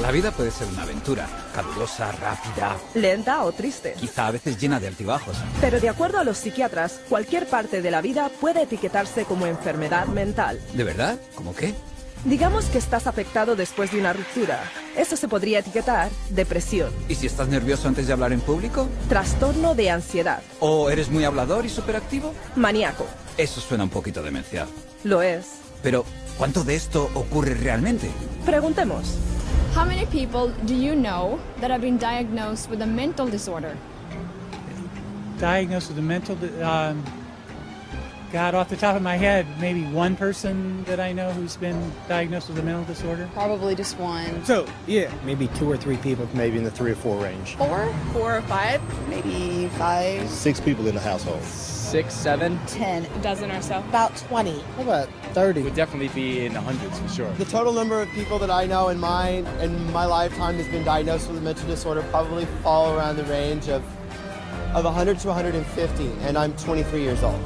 La vida puede ser una aventura, calurosa, rápida, lenta o triste. quizá a veces llena de altibajos. Pero de acuerdo a los psiquiatras, cualquier parte de la vida puede etiquetarse como enfermedad mental. ¿De verdad? ¿Cómo qué? Digamos que estás afectado después de una ruptura. Eso se podría etiquetar depresión. ¿Y si estás nervioso antes de hablar en público? Trastorno de ansiedad. ¿O eres muy hablador y superactivo? Maníaco. Eso suena un poquito demencial. Lo es. Pero, ¿cuánto de esto ocurre realmente? Preguntemos. How many people do you know that have been diagnosed with a mental disorder? Diagnosed with a mental God, off the top of my head, maybe one person that I know who's been diagnosed with a mental disorder. Probably just one. So, yeah, maybe 2 or 3 people, maybe in the 3 or 4 range. 4 or 5, maybe 5. 6 people in the household. 6, 7. 10. A dozen or so. About 20. How about 30? Would definitely be in the hundreds for sure. The total number of people that I know in my lifetime has been diagnosed with a mental disorder probably fall around the range of 100 to 150, and I'm 23 years old.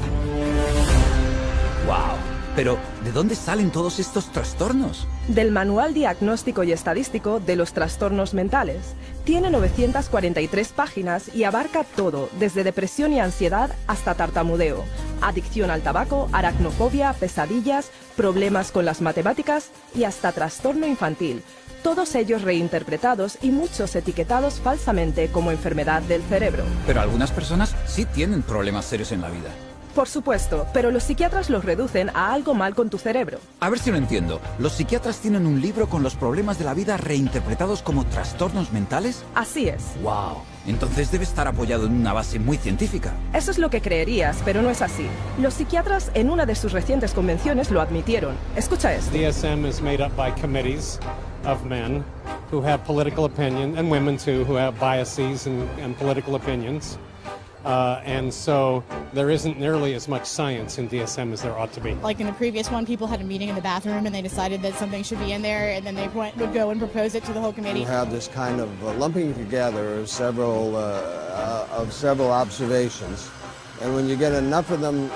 ¡Wow! Pero, ¿de dónde salen todos estos trastornos? Del Manual Diagnóstico y Estadístico de los Trastornos Mentales. Tiene 943 páginas y abarca todo, desde depresión y ansiedad hasta tartamudeo, adicción al tabaco, aracnofobia, pesadillas, problemas con las matemáticas y hasta trastorno infantil. Todos ellos reinterpretados y muchos etiquetados falsamente como enfermedad del cerebro. Pero algunas personas sí tienen problemas serios en la vida. Por supuesto, pero los psiquiatras los reducen a algo mal con tu cerebro. A ver si lo entiendo. ¿Los psiquiatras tienen un libro con los problemas de la vida reinterpretados como trastornos mentales? Así es. ¡Wow! Entonces debe estar apoyado en una base muy científica. Eso es lo que creerías, pero no es así. Los psiquiatras en una de sus recientes convenciones lo admitieron. Escucha esto. DSM is made up by committees of men who have political opinion, and women too, who have biases and political opinions. And so there isn't nearly as much science in DSM as there ought to be. Like in the previous one, people had a meeting in the bathroom and they decided that something should be in there, and then they would go and propose it to the whole committee. You have this kind of lumping together of several observations, and when you get enough of them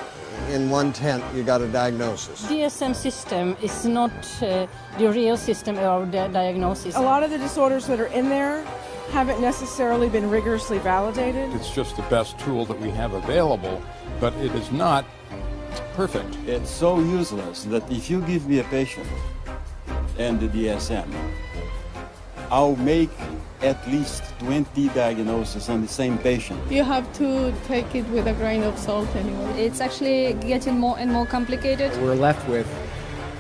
in one tent, you got a diagnosis. DSM system is not the real system of diagnosis. A lot of the disorders that are in there haven't necessarily been rigorously validated. It's just the best tool that we have available, but it is not perfect. It's so useless that if you give me a patient and the DSM, I'll make at least 20 diagnoses on the same patient. You have to take it with a grain of salt anyway. It's actually getting more and more complicated. We're left with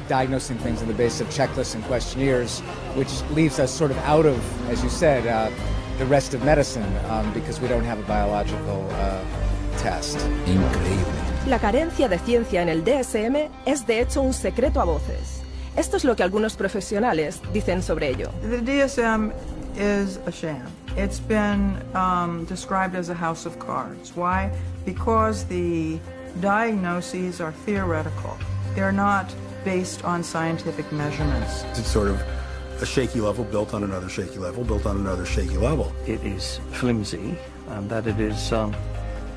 diagnosing things on the basis of checklists and questionnaires, which leaves us sort of out of, as you said, the rest of medicine, because we don't have a biological test. Increíble. La carencia de ciencia en el DSM es de hecho un secreto a voces. Esto es lo que algunos profesionales dicen sobre ello. The DSM is a sham. It's been described as a house of cards. Why? Because the diagnoses are theoretical. They're not based on scientific measurements. It's sort of a shaky level built on another shaky level, built on another shaky level. It is flimsy and that it is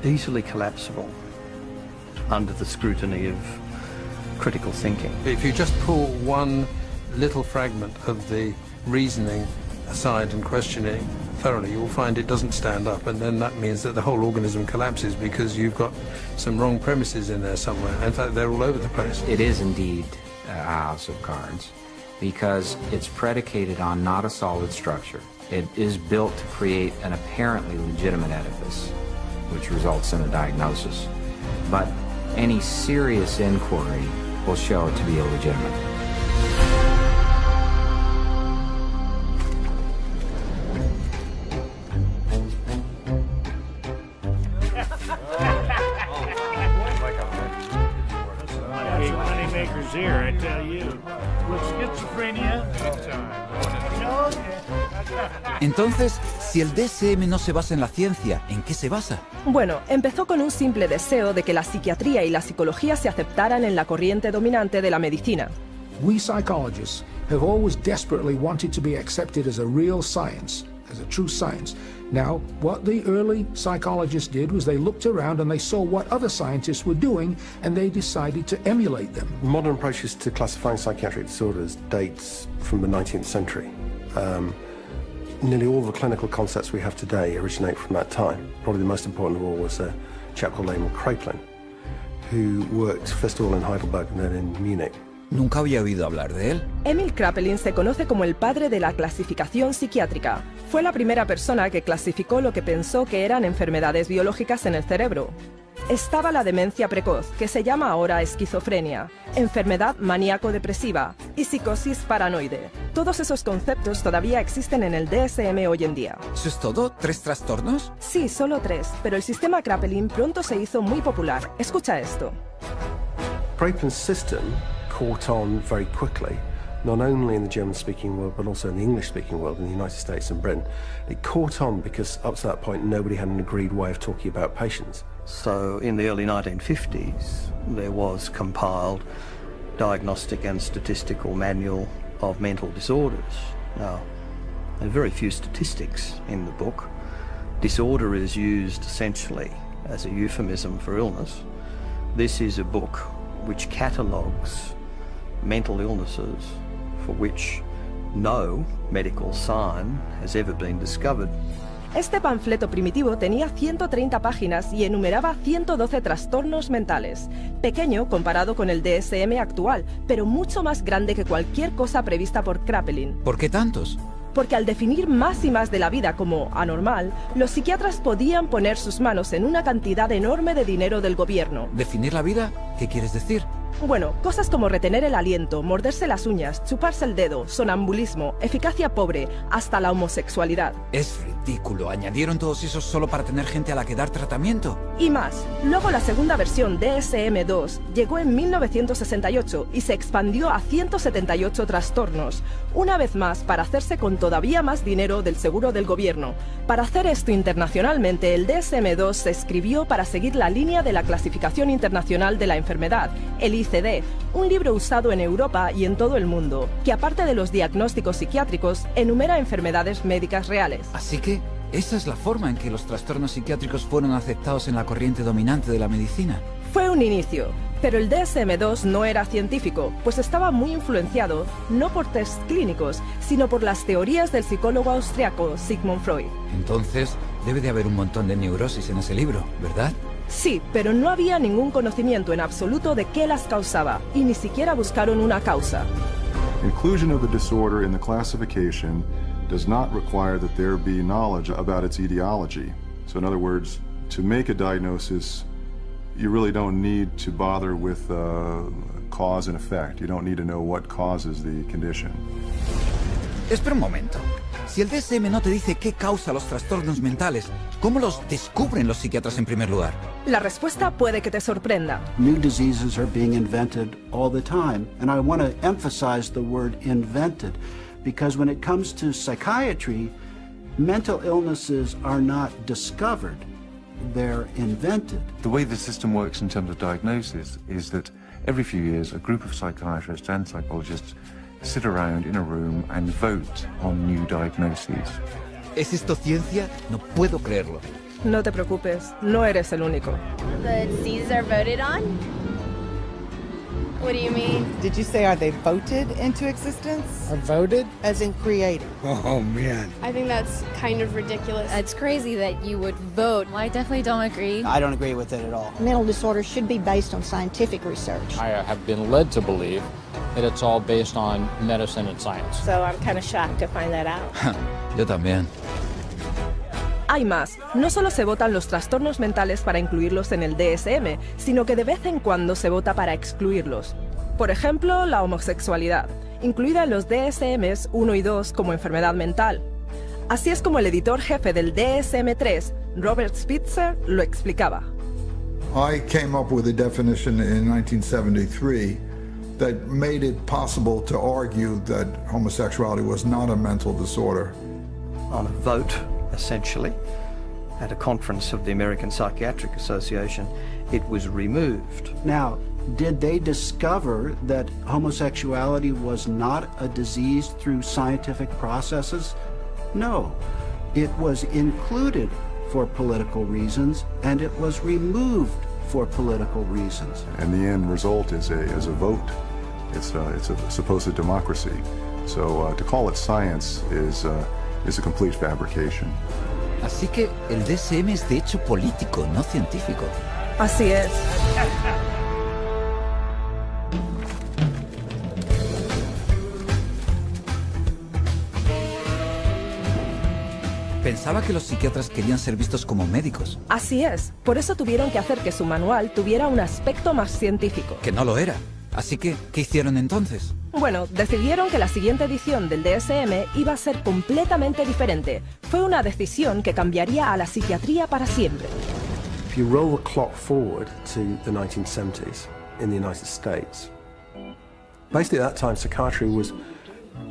easily collapsible under the scrutiny of critical thinking. If you just pull one little fragment of the reasoning aside and questioning thoroughly, you will find it doesn't stand up, and then that means that the whole organism collapses because you've got some wrong premises in there somewhere. In fact, they're all over the place. It is indeed a house of cards because it's predicated on not a solid structure. It is built to create an apparently legitimate edifice, which results in a diagnosis. But any serious inquiry will show it to be illegitimate. Moneymakers here, I tell you. With schizophrenia, Entonces, si el DSM no se basa en la ciencia, ¿en qué se basa? Bueno, empezó con un simple deseo de que la psiquiatría y la psicología se aceptaran en la corriente dominante de la medicina. We psychologists have always desperately wanted to be accepted as a real science, as a true science. Now, what the early psychologists did was they looked around and they saw what other scientists were doing and they decided to emulate them. Modern approaches to classifying psychiatric disorders dates from the 19th century. nearly all the clinical concepts we have today originate from that time. Probably the most important of all was a chap called Kraepelin, who worked first of all in Heidelberg and then in Munich. Nunca había oído hablar de él. Emil Kraepelin se conoce como el padre de la clasificación psiquiátrica. Fue la primera persona que clasificó lo que pensó que eran enfermedades biológicas en el cerebro. Estaba la demencia precoz, que se llama ahora esquizofrenia, enfermedad maníaco-depresiva y psicosis paranoide. Todos esos conceptos todavía existen en el DSM hoy en día. ¿Eso es todo? ¿3 trastornos? Sí, solo 3, pero el sistema Kraepelin pronto se hizo muy popular. Escucha esto. Kraepelin's system caught on very quickly, not only in the German-speaking world, but also in the English-speaking world, in the United States and Britain. It caught on because up to that point, nobody had an agreed way of talking about patients. So in the early 1950s, there was compiled Diagnostic and Statistical Manual of Mental Disorders. Now, there are very few statistics in the book. Disorder is used essentially as a euphemism for illness. This is a book which catalogues mental illnesses for which no medical sign has ever been discovered. Este panfleto primitivo tenía 130 páginas y enumeraba 112 trastornos mentales. Pequeño comparado con el DSM actual, pero mucho más grande que cualquier cosa prevista por Kraepelin. ¿Por qué tantos? Porque al definir más y más de la vida como anormal, los psiquiatras podían poner sus manos en una cantidad enorme de dinero del gobierno. ¿Definir la vida? ¿Qué quieres decir? Bueno, cosas como retener el aliento, morderse las uñas, chuparse el dedo, sonambulismo, eficacia pobre, hasta la homosexualidad. Es ridículo. ¿Añadieron todos esos solo para tener gente a la que dar tratamiento? Y más. Luego la segunda versión DSM-2 llegó en 1968 y se expandió a 178 trastornos. Una vez más, para hacerse con todavía más dinero del seguro del gobierno. Para hacer esto internacionalmente, el DSM-2 se escribió para seguir la línea de la Clasificación Internacional de la Enfermedad, el ICD, un libro usado en Europa y en todo el mundo, que aparte de los diagnósticos psiquiátricos, enumera enfermedades médicas reales. Así que, esa es la forma en que los trastornos psiquiátricos fueron aceptados en la corriente dominante de la medicina. Fue un inicio, pero el DSM-2 no era científico, pues estaba muy influenciado no por tests clínicos, sino por las teorías del psicólogo austriaco Sigmund Freud. Entonces, debe de haber un montón de neurosis en ese libro, ¿verdad? Sí, pero no había ningún conocimiento en absoluto de qué las causaba, y ni siquiera buscaron una causa. Inclusion of the disorder in the classification does not require that there be knowledge about its etiology. So in other words, to make a diagnosis, you really don't need to bother with cause and effect. You don't need to know what causes the condition. Espera un momento. Si el DSM no te dice qué causa los trastornos mentales, ¿cómo los descubren los psiquiatras en primer lugar? La respuesta puede que te sorprenda. New diseases are being invented all the time, and I want to emphasize the word invented, because when it comes to psychiatry, mental illnesses are not discovered, they're invented. The way the system works in terms of diagnosis is that every few years a group of psychiatrists and psychologists sit around in a room and vote on new diagnoses. ¿Es esto ciencia? No puedo creerlo. No te preocupes, no eres el único. The diseases are voted on? What do you mean? Did you say are they voted into existence? Are voted? As in created. Oh, man. I think that's kind of ridiculous. It's crazy that you would vote. I definitely don't agree. I don't agree with it at all. Mental disorders should be based on scientific research. I have been led to believe that it's all based on medicine and science. So I'm kind of shocked to find that out. Yo también. Hay más. No solo se votan los trastornos mentales para incluirlos en el DSM, sino que de vez en cuando se vota para excluirlos. Por ejemplo, la homosexualidad, incluida en los DSMs 1 y 2 como enfermedad mental. Así es como el editor jefe del DSM-3, Robert Spitzer, lo explicaba. I came up with a definition in 1973 that made it possible to argue that homosexuality was not a mental disorder. On a vote, essentially, at a conference of the American Psychiatric Association, it was removed. Now, did they discover that homosexuality was not a disease through scientific processes? No. It was included for political reasons, and it was removed for political reasons. And the end result is a vote. It's a supposed democracy. So to call it science is a complete fabrication. Así que el DSM es de hecho político, no científico. Así es. Pensaba que los psiquiatras querían ser vistos como médicos. Así es. Por eso tuvieron que hacer que su manual tuviera un aspecto más científico. Que no lo era. Así que, ¿qué hicieron entonces? Bueno, decidieron que la siguiente edición del DSM iba a ser completamente diferente. Fue una decisión que cambiaría a la psiquiatría para siempre. If you roll the clock forward to the 1970s in the United States, basically at that time psychiatry was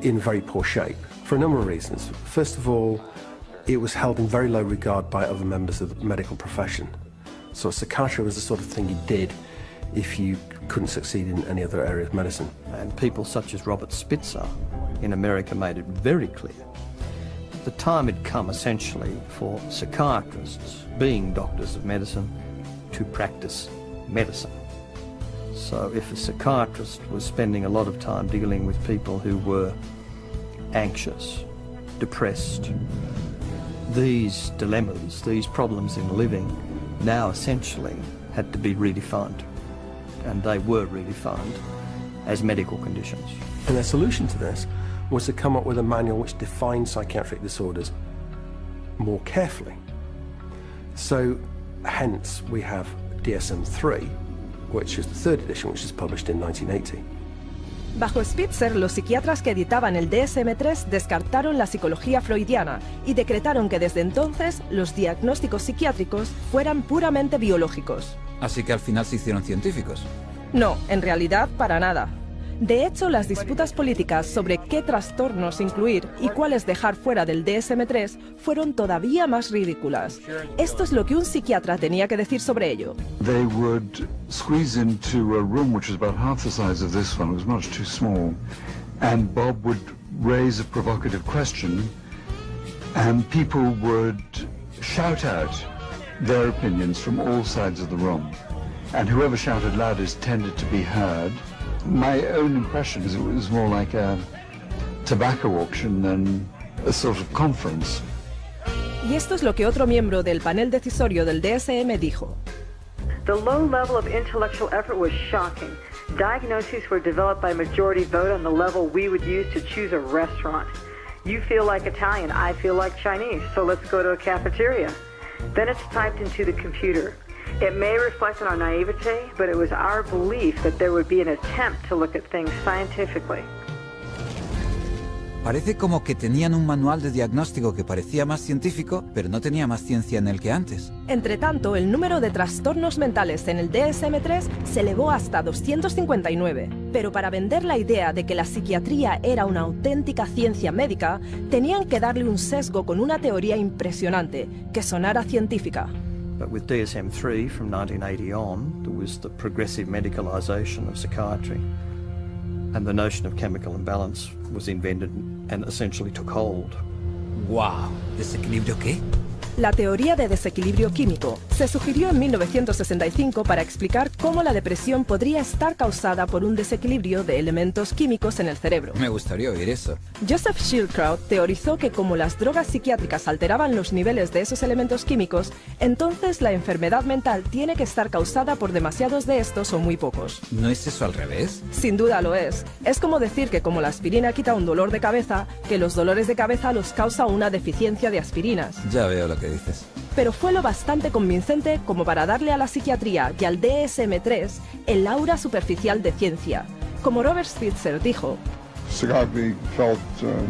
in very poor shape for a number of reasons. First of all, it was held in very low regard by other members of the medical profession. So psychiatry was the sort of thing you did if you couldn't succeed in any other area of medicine. And people such as Robert Spitzer in America made it very clear the time had come essentially for psychiatrists, being doctors of medicine, to practice medicine. So if a psychiatrist was spending a lot of time dealing with people who were anxious, depressed, these dilemmas, these problems in living now essentially had to be redefined, and they were redefined as medical conditions. And their solution to this was to come up with a manual which defined psychiatric disorders more carefully. So hence we have DSM-3, which is the third edition, which is published in 1980. Bajo Spitzer, los psiquiatras que editaban el DSM-3 descartaron la psicología freudiana y decretaron que desde entonces los diagnósticos psiquiátricos fueran puramente biológicos. Así que al final se hicieron científicos. No, en realidad para nada. De hecho, las disputas políticas sobre qué trastornos incluir y cuáles dejar fuera del DSM-3 fueron todavía más ridículas. Esto es lo que un psiquiatra tenía que decir sobre ello. They would squeeze into a room which was about half the size of this one. It was much too small. And Bob would raise a provocative question, and people would shout out their opinions from all sides of the room. And whoever shouted loudest tended to be heard. My own impression is it was more like a tobacco auction than a sort of conference. Y esto es lo que otro miembro del panel decisorio del DSM dijo. The low level of intellectual effort was shocking. Diagnoses were developed by majority vote on the level we would use to choose a restaurant. You feel like Italian, I feel like Chinese, so let's go to a cafeteria. Then it's typed into the computer. It may reflect on our naivete, but it was our belief that there would be an attempt to look at things scientifically. Parece como que tenían un manual de diagnóstico que parecía más científico, pero no tenía más ciencia en él que antes. Entre tanto, el número de trastornos mentales en el DSM-3 se elevó hasta 259. Pero para vender la idea de que la psiquiatría era una auténtica ciencia médica, tenían que darle un sesgo con una teoría impresionante, que sonara científica. But with DSM-3 from 1980 on, there was the progressive medicalisation of psychiatry, and the notion of chemical imbalance was invented and essentially took hold. ¡Wow! ¿Desequilibrio qué? La teoría de desequilibrio químico se sugirió en 1965 para explicar cómo la depresión podría estar causada por un desequilibrio de elementos químicos en el cerebro. Me gustaría oír eso. Joseph Schildkraut teorizó que como las drogas psiquiátricas alteraban los niveles de esos elementos químicos, entonces la enfermedad mental tiene que estar causada por demasiados de estos o muy pocos. ¿No es eso al revés? Sin duda lo es. Es como decir que como la aspirina quita un dolor de cabeza, que los dolores de cabeza los causa una deficiencia de aspirinas. Ya veo lo que dices. Pero fue lo bastante convincente como para darle a la psiquiatría y al DSM-3 el aura superficial de ciencia. Como Robert Spitzer dijo, Psychiatry felt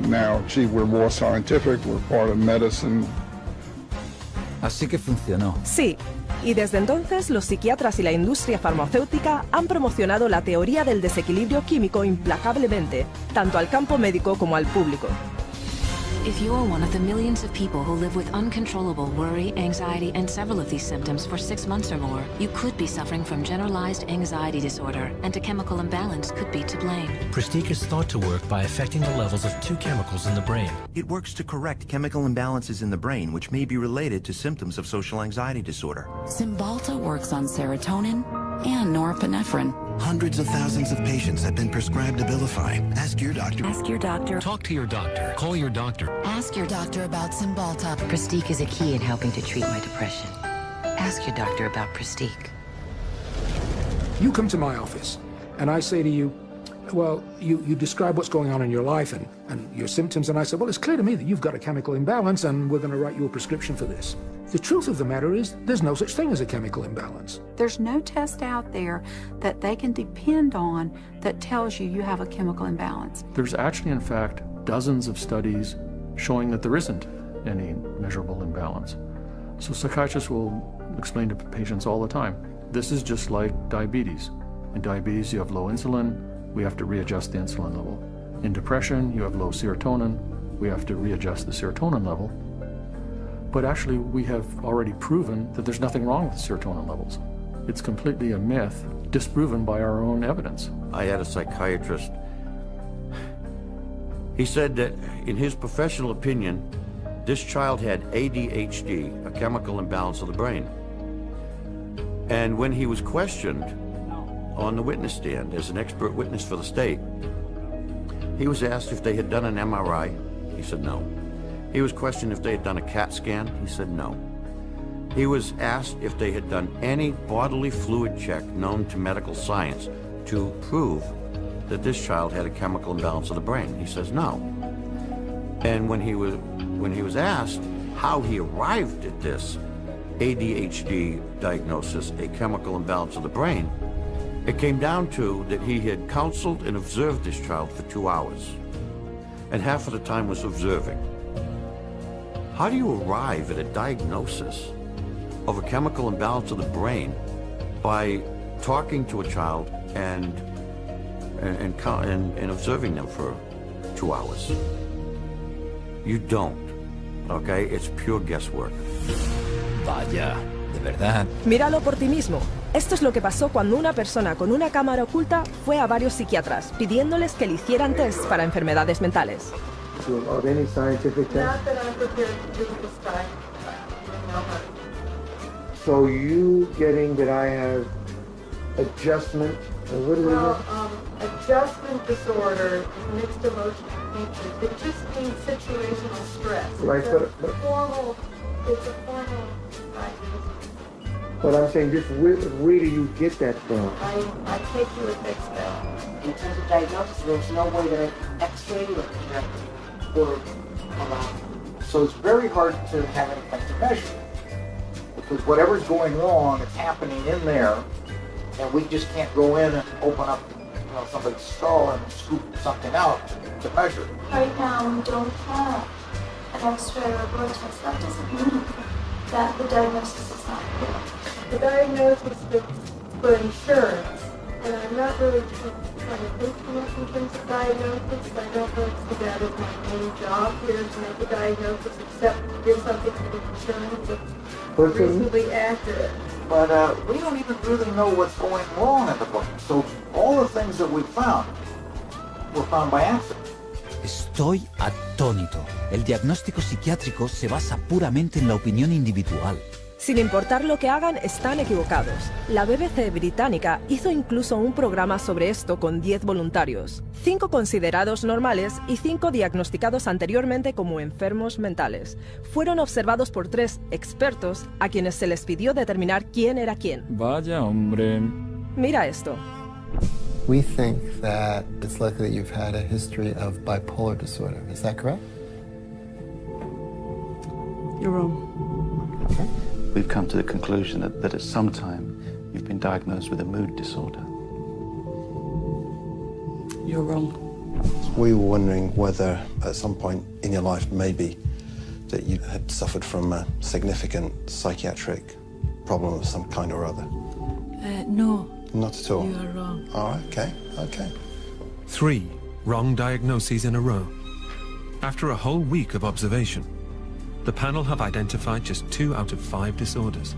now, gee, we're more scientific, we're part of medicine. Así que funcionó. Sí, y desde entonces los psiquiatras y la industria farmacéutica han promocionado la teoría del desequilibrio químico implacablemente, tanto al campo médico como al público. If you're one of the millions of people who live with uncontrollable worry, anxiety, and several of these symptoms for 6 months or more, you could be suffering from generalized anxiety disorder, and a chemical imbalance could be to blame. Pristique is thought to work by affecting the levels of 2 chemicals in the brain. It works to correct chemical imbalances in the brain, which may be related to symptoms of social anxiety disorder. Cymbalta works on serotonin and norepinephrine. Hundreds of thousands of patients have been prescribed Abilify. Ask your doctor. Ask your doctor. Talk to your doctor. Call your doctor. Ask your doctor about Cymbalta. Prestique is a key in helping to treat my depression. Ask your doctor about Prestique. You come to my office, and I say to you, well, you describe what's going on in your life and your symptoms, and I say, well, it's clear to me that you've got a chemical imbalance, and we're going to write you a prescription for this. The truth of the matter is, there's no such thing as a chemical imbalance. There's no test out there that they can depend on that tells you you have a chemical imbalance. There's actually, in fact, dozens of studies showing that there isn't any measurable imbalance. So psychiatrists will explain to patients all the time, this is just like diabetes. In diabetes, you have low insulin, we have to readjust the insulin level. In depression, you have low serotonin, we have to readjust the serotonin level. But actually, we have already proven that there's nothing wrong with serotonin levels. It's completely a myth, disproven by our own evidence. I had a psychiatrist. He said that, in his professional opinion, this child had ADHD, a chemical imbalance of the brain. And when he was questioned on the witness stand as an expert witness for the state, he was asked if they had done an MRI. He said no. He was questioned if they had done a CAT scan. He said no. He was asked if they had done any bodily fluid check known to medical science to prove that this child had a chemical imbalance of the brain. He says no. And when he was asked how he arrived at this ADHD diagnosis, a chemical imbalance of the brain, it came down to that he had counseled and observed this child for 2 hours, and half of the time was observing. How do you arrive at a diagnosis of a chemical imbalance of the brain by talking to a child and observing them for 2 hours? You don't, okay? It's pure guesswork. Vaya, de verdad. Míralo por ti mismo. Esto es lo que pasó cuando una persona con una cámara oculta fue a varios psiquiatras pidiéndoles que le hicieran test para enfermedades mentales. Of any scientific test? Not that I'm prepared to do this time. So you getting that I have adjustment, adjustment disorder, mixed emotional features. It just means situational stress. Right, it's a formal diagnosis. But I'm saying, just where do you get that from? I take you at face value. In terms of diagnosis, there's no way that I can X-ray or project or allow. So it's very hard to have anything to measure, because whatever's going wrong, it's happening in there, and we just can't go in and open up, somebody's skull and scoop something out to measure. Right now, we don't have an X-ray or a blood test. That doesn't mean that the diagnosis is not good. The diagnosis is for insurance, and I'm not really trying to think too much in terms of diagnosis. I don't really see that as my main job here, to make a diagnosis, except to give something to the insurance that's reasonably accurate. But we don't even really know what's going wrong in the brain. So all the things that we found were found by accident. Estoy atónito. El diagnóstico psiquiátrico se basa puramente en la opinión individual. Sin importar lo que hagan, están equivocados. La BBC británica hizo incluso un programa sobre esto con 10 voluntarios, 5 considerados normales y 5 diagnosticados anteriormente como enfermos mentales. Fueron observados por 3 expertos a quienes se les pidió determinar quién era quién. Vaya hombre. Mira esto. We think that it's likely that you've had a history of bipolar disorder. Is that correct? You're wrong. Okay. We've come to the conclusion that at some time you've been diagnosed with a mood disorder. You're wrong. We were wondering whether at some point in your life maybe that you had suffered from a significant psychiatric problem of some kind or other. No. Not at all? You are wrong. All right, okay. 3 wrong diagnoses in a row. After a whole week of observation, the panel have identified just 2 out of 5 disorders.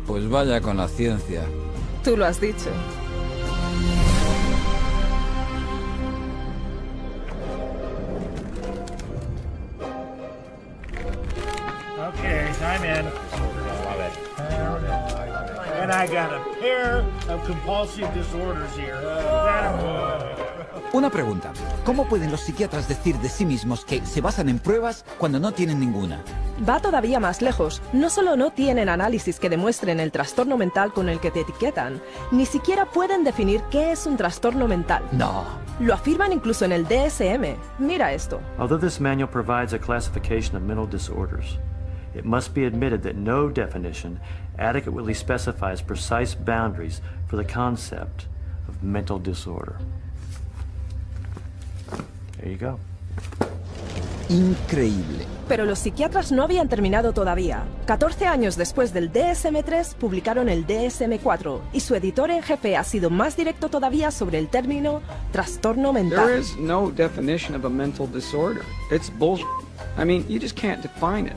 Pues vaya con la ciencia. Tú lo has dicho. Okay, time in. And I got a pair of compulsive disorders here. Una pregunta. ¿Cómo pueden los psiquiatras decir de sí mismos que se basan en pruebas cuando no tienen ninguna? Va todavía más lejos. No solo no tienen análisis que demuestren el trastorno mental con el que te etiquetan, ni siquiera pueden definir qué es un trastorno mental. No. Lo afirman incluso en el DSM. Mira esto. Although this manual provides a classification of mental disorders, it must be admitted that no definition adequately specifies precise boundaries for the concept of mental disorder. There you go. Increíble. Pero los psiquiatras no habían terminado todavía. 14 años después del DSM-3 publicaron el DSM-4 y su editor en jefe ha sido más directo todavía sobre el término trastorno mental. There is no definition of a mental disorder. It's bullshit. I mean, you just can't define it.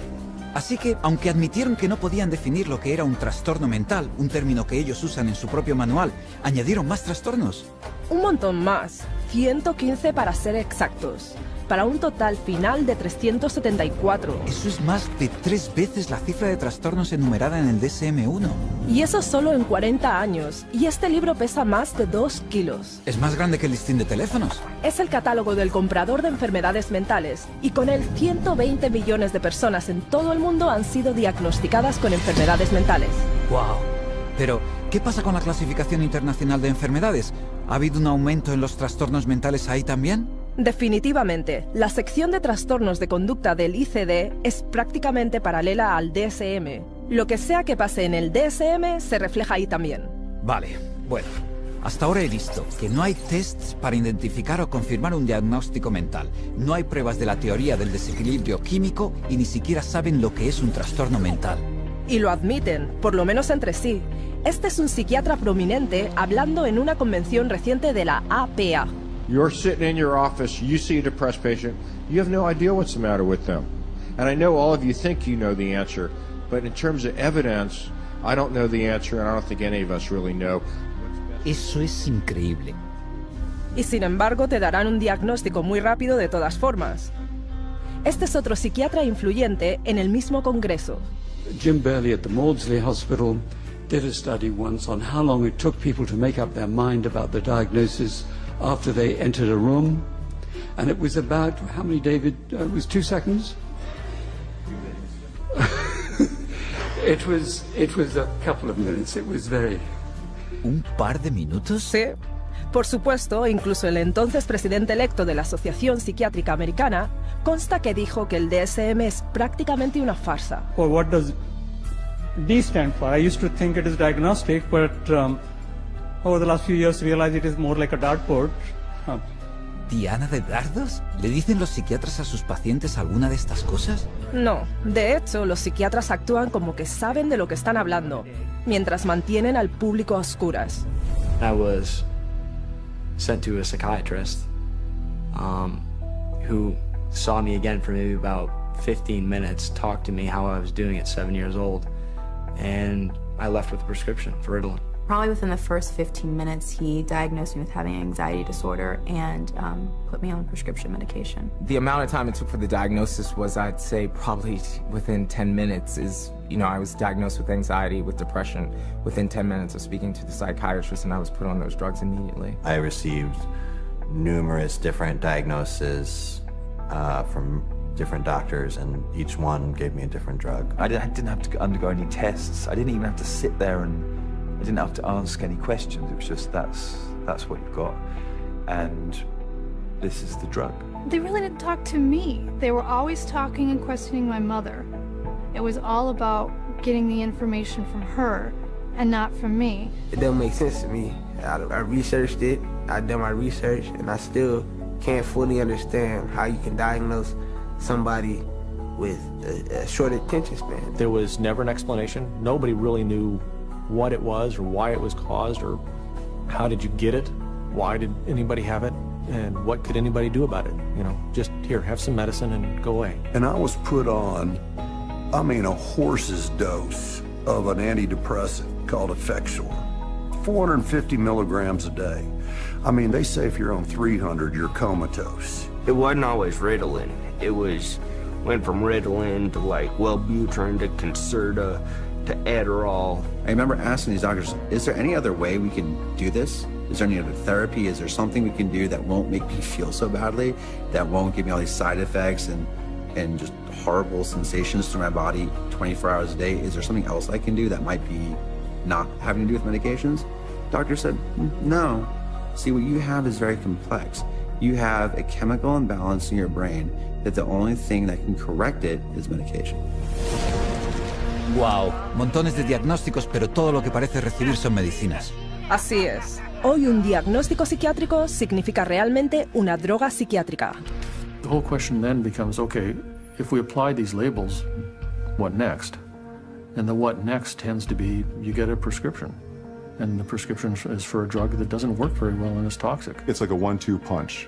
Así que, aunque admitieron que no podían definir lo que era un trastorno mental, un término que ellos usan en su propio manual, añadieron más trastornos. Un montón más, 115 para ser exactos, para un total final de 374. Eso es más de 3 veces la cifra de trastornos enumerada en el DSM-1. Y eso solo en 40 años, y este libro pesa más de 2 kilos. Es más grande que el listín de teléfonos. Es el catálogo del comprador de enfermedades mentales, y con él 120 millones de personas en todo el mundo han sido diagnosticadas con enfermedades mentales. ¡Wow! Pero, ¿qué pasa con la clasificación internacional de enfermedades? ¿Ha habido un aumento en los trastornos mentales ahí también? Definitivamente, la sección de trastornos de conducta del ICD es prácticamente paralela al DSM. Lo que sea que pase en el DSM se refleja ahí también. Vale, bueno. Hasta ahora he visto que no hay tests para identificar o confirmar un diagnóstico mental. No hay pruebas de la teoría del desequilibrio químico y ni siquiera saben lo que es un trastorno mental. Y lo admiten, por lo menos entre sí. Este es un psiquiatra prominente hablando en una convención reciente de la APA. You're sitting in your office, you see a depressed patient, you have no idea what's the matter with them. And I know all of you think you know the answer, but in terms of evidence, I don't know the answer, and I don't think any of us really know. Eso es increíble. Y sin embargo te darán un diagnóstico muy rápido de todas formas. Este es otro psiquiatra influyente en el mismo congreso. Jim Burley at the Maudsley Hospital did a study once on how long it took people to make up their mind about the diagnosis after they entered a room, and it was about, how many, David? It was 2 seconds? It was a couple of minutes. It was very... ¿Un par de minutos? Sí. Por supuesto, incluso el entonces presidente electo de la Asociación Psiquiátrica Americana consta que dijo que el DSM es prácticamente una farsa. Well, what does D stand for? I used to think it is diagnostic, but over the last few years realized it is more like a dartboard. ¿Diana de dardos? ¿Le dicen los psiquiatras a sus pacientes alguna de estas cosas? No, de hecho, los psiquiatras actúan como que saben de lo que están hablando, mientras mantienen al público a oscuras. I was sent to a psychiatrist who saw me again for maybe about 15 minutes, talked to me how I was doing at 7 years old, and I left with a prescription for Ritalin. Probably within the first 15 minutes, he diagnosed me with having an anxiety disorder and put me on prescription medication. The amount of time it took for the diagnosis was, I'd say, probably within 10 minutes is, I was diagnosed with anxiety, with depression, within 10 minutes of speaking to the psychiatrist, and I was put on those drugs immediately. I received numerous different diagnoses from different doctors, and each one gave me a different drug. I didn't have to undergo any tests. I didn't even have to sit there and I didn't have to ask any questions. It was just, that's what you've got. And this is the drug. They really didn't talk to me. They were always talking and questioning my mother. It was all about getting the information from her and not from me. It doesn't make sense to me. I researched it, I done my research, and I still can't fully understand how you can diagnose somebody with a short attention span. There was never an explanation. Nobody really knew what it was or why it was caused or how did you get it, why did anybody have it, and what could anybody do about it. Just here, have some medicine and go away. And I was put on, a horse's dose of an antidepressant called Effexor, 450 milligrams a day. They say if you're on 300, you're comatose. It wasn't always Ritalin. It went from Ritalin to like Wellbutrin to Concerta to Adderall. I remember asking these doctors, is there any other way we can do this? Is there any other therapy? Is there something we can do that won't make me feel so badly, that won't give me all these side effects and just horrible sensations through my body 24 hours a day? Is there something else I can do that might be not having to do with medications? Doctor said, no. See, what you have is very complex. You have a chemical imbalance in your brain that the only thing that can correct it is medication. Wow, montones de diagnósticos, pero todo lo que parece recibir son medicinas. Así es. Hoy un diagnóstico psiquiátrico significa realmente una droga psiquiátrica. The whole question then becomes, okay, if we apply these labels, what next? And the what next tends to be, you get a prescription. And the prescription is for a drug that doesn't work very well and is toxic. It's like a 1-2 punch.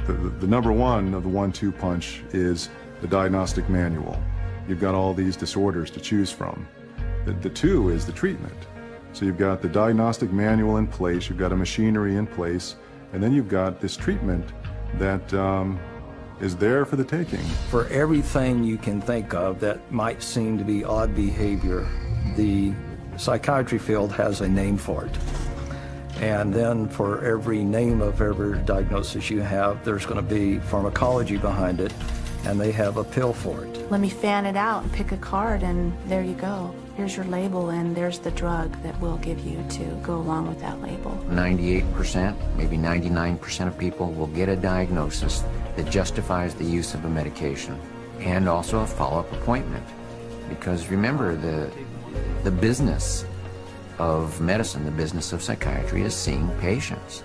The number one of the 1-2 punch is the diagnostic manual. You've got all these disorders to choose from. The two is the treatment. So you've got the diagnostic manual in place, you've got a machinery in place, and then you've got this treatment that is there for the taking. For everything you can think of that might seem to be odd behavior, the psychiatry field has a name for it. And then for every name of every diagnosis you have, there's going to be pharmacology behind it, and they have a pill for it. Let me fan it out and pick a card, and there you go. Here's your label, and there's the drug that we'll give you to go along with that label. 98%, maybe 99% of people will get a diagnosis that justifies the use of a medication and also a follow-up appointment. Because remember, the business of medicine, the business of psychiatry is seeing patients.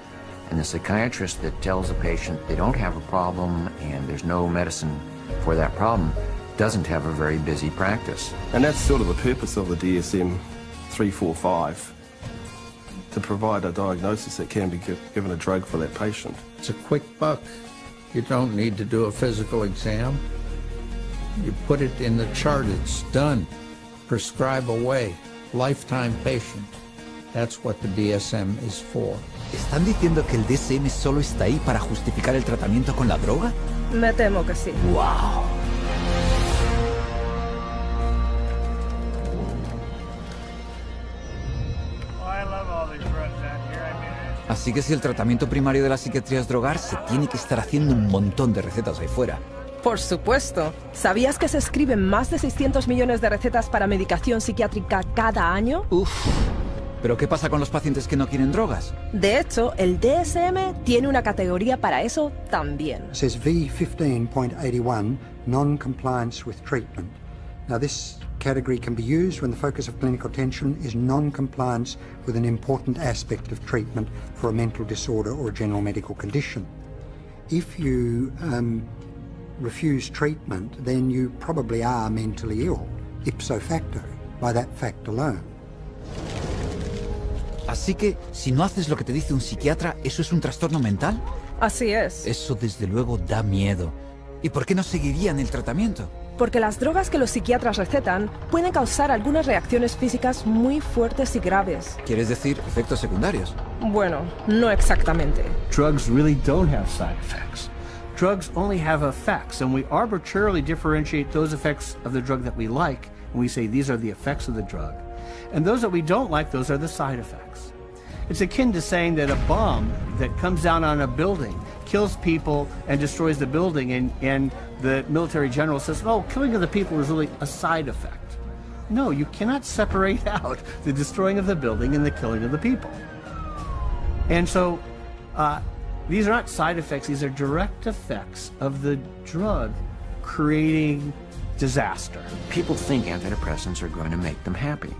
And the psychiatrist that tells a patient they don't have a problem and there's no medicine for that problem doesn't have a very busy practice. And that's sort of the purpose of the DSM-345, to provide a diagnosis that can be given a drug for that patient. It's a quick buck. You don't need to do a physical exam. You put it in the chart, it's done. Prescribe away. Lifetime patient. That's what the DSM is for. ¿Están diciendo que el DSM solo está ahí para justificar el tratamiento con la droga? Me temo que sí. ¡Wow! Así que si el tratamiento primario de la psiquiatría es drogar, se tiene que estar haciendo un montón de recetas ahí fuera. Por supuesto. ¿Sabías que se escriben más de 600 millones de recetas para medicación psiquiátrica cada año? Uf. ¿Pero qué pasa con los pacientes que no quieren drogas? De hecho, el DSM tiene una categoría para eso también. It says V15.81, non-compliance with treatment. Now this category can be used when the focus of clinical attention is non-compliance with an important aspect of treatment for a mental disorder or a general medical condition. If you refuse treatment, then you probably are mentally ill, ipso facto, by that fact alone. Así que, si no haces lo que te dice un psiquiatra, ¿eso es un trastorno mental? Así es. Eso desde luego da miedo. ¿Y por qué no seguirían el tratamiento? Porque las drogas que los psiquiatras recetan pueden causar algunas reacciones físicas muy fuertes y graves. ¿Quieres decir efectos secundarios? Bueno, no exactamente. Drugs really don't have side effects. Drugs only have effects, and we arbitrarily differentiate those effects of the drug that we like, and we say these are the effects of the drug. And those that we don't like, those are the side effects. It's akin to saying that a bomb that comes down on a building kills people and destroys the building, and the military general says, oh, killing of the people is really a side effect. No, you cannot separate out the destroying of the building and the killing of the people. And so these are not side effects, these are direct effects of the drug creating disaster. People think antidepressants are going to make them happy,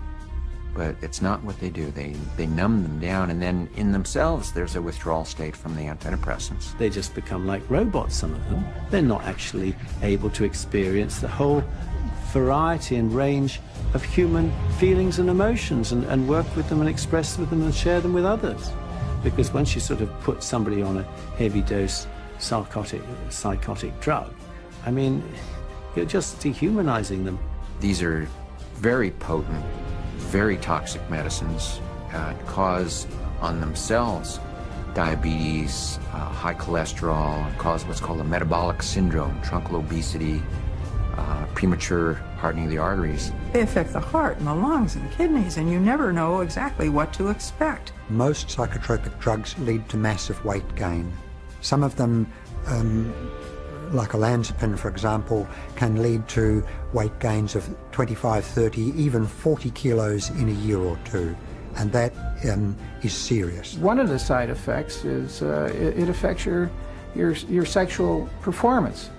but it's not what they do. They numb them down, and then in themselves there's a withdrawal state from the antidepressants. They just become like robots, some of them. They're not actually able to experience the whole variety and range of human feelings and emotions and work with them and express with them and share them with others. Because once you sort of put somebody on a heavy dose psychotic drug, I mean, you're just dehumanizing them. These are very potent, very toxic medicines, cause on themselves diabetes, high cholesterol, cause what's called a metabolic syndrome, truncal obesity, premature hardening of the arteries. They affect the heart and the lungs and the kidneys, and you never know exactly what to expect. Most psychotropic drugs lead to massive weight gain. Some of them, like olanzapine, for example, can lead to weight gains of 25, 30, even 40 kilos in a year or two, and that is serious. One of the side effects is it affects your sexual performance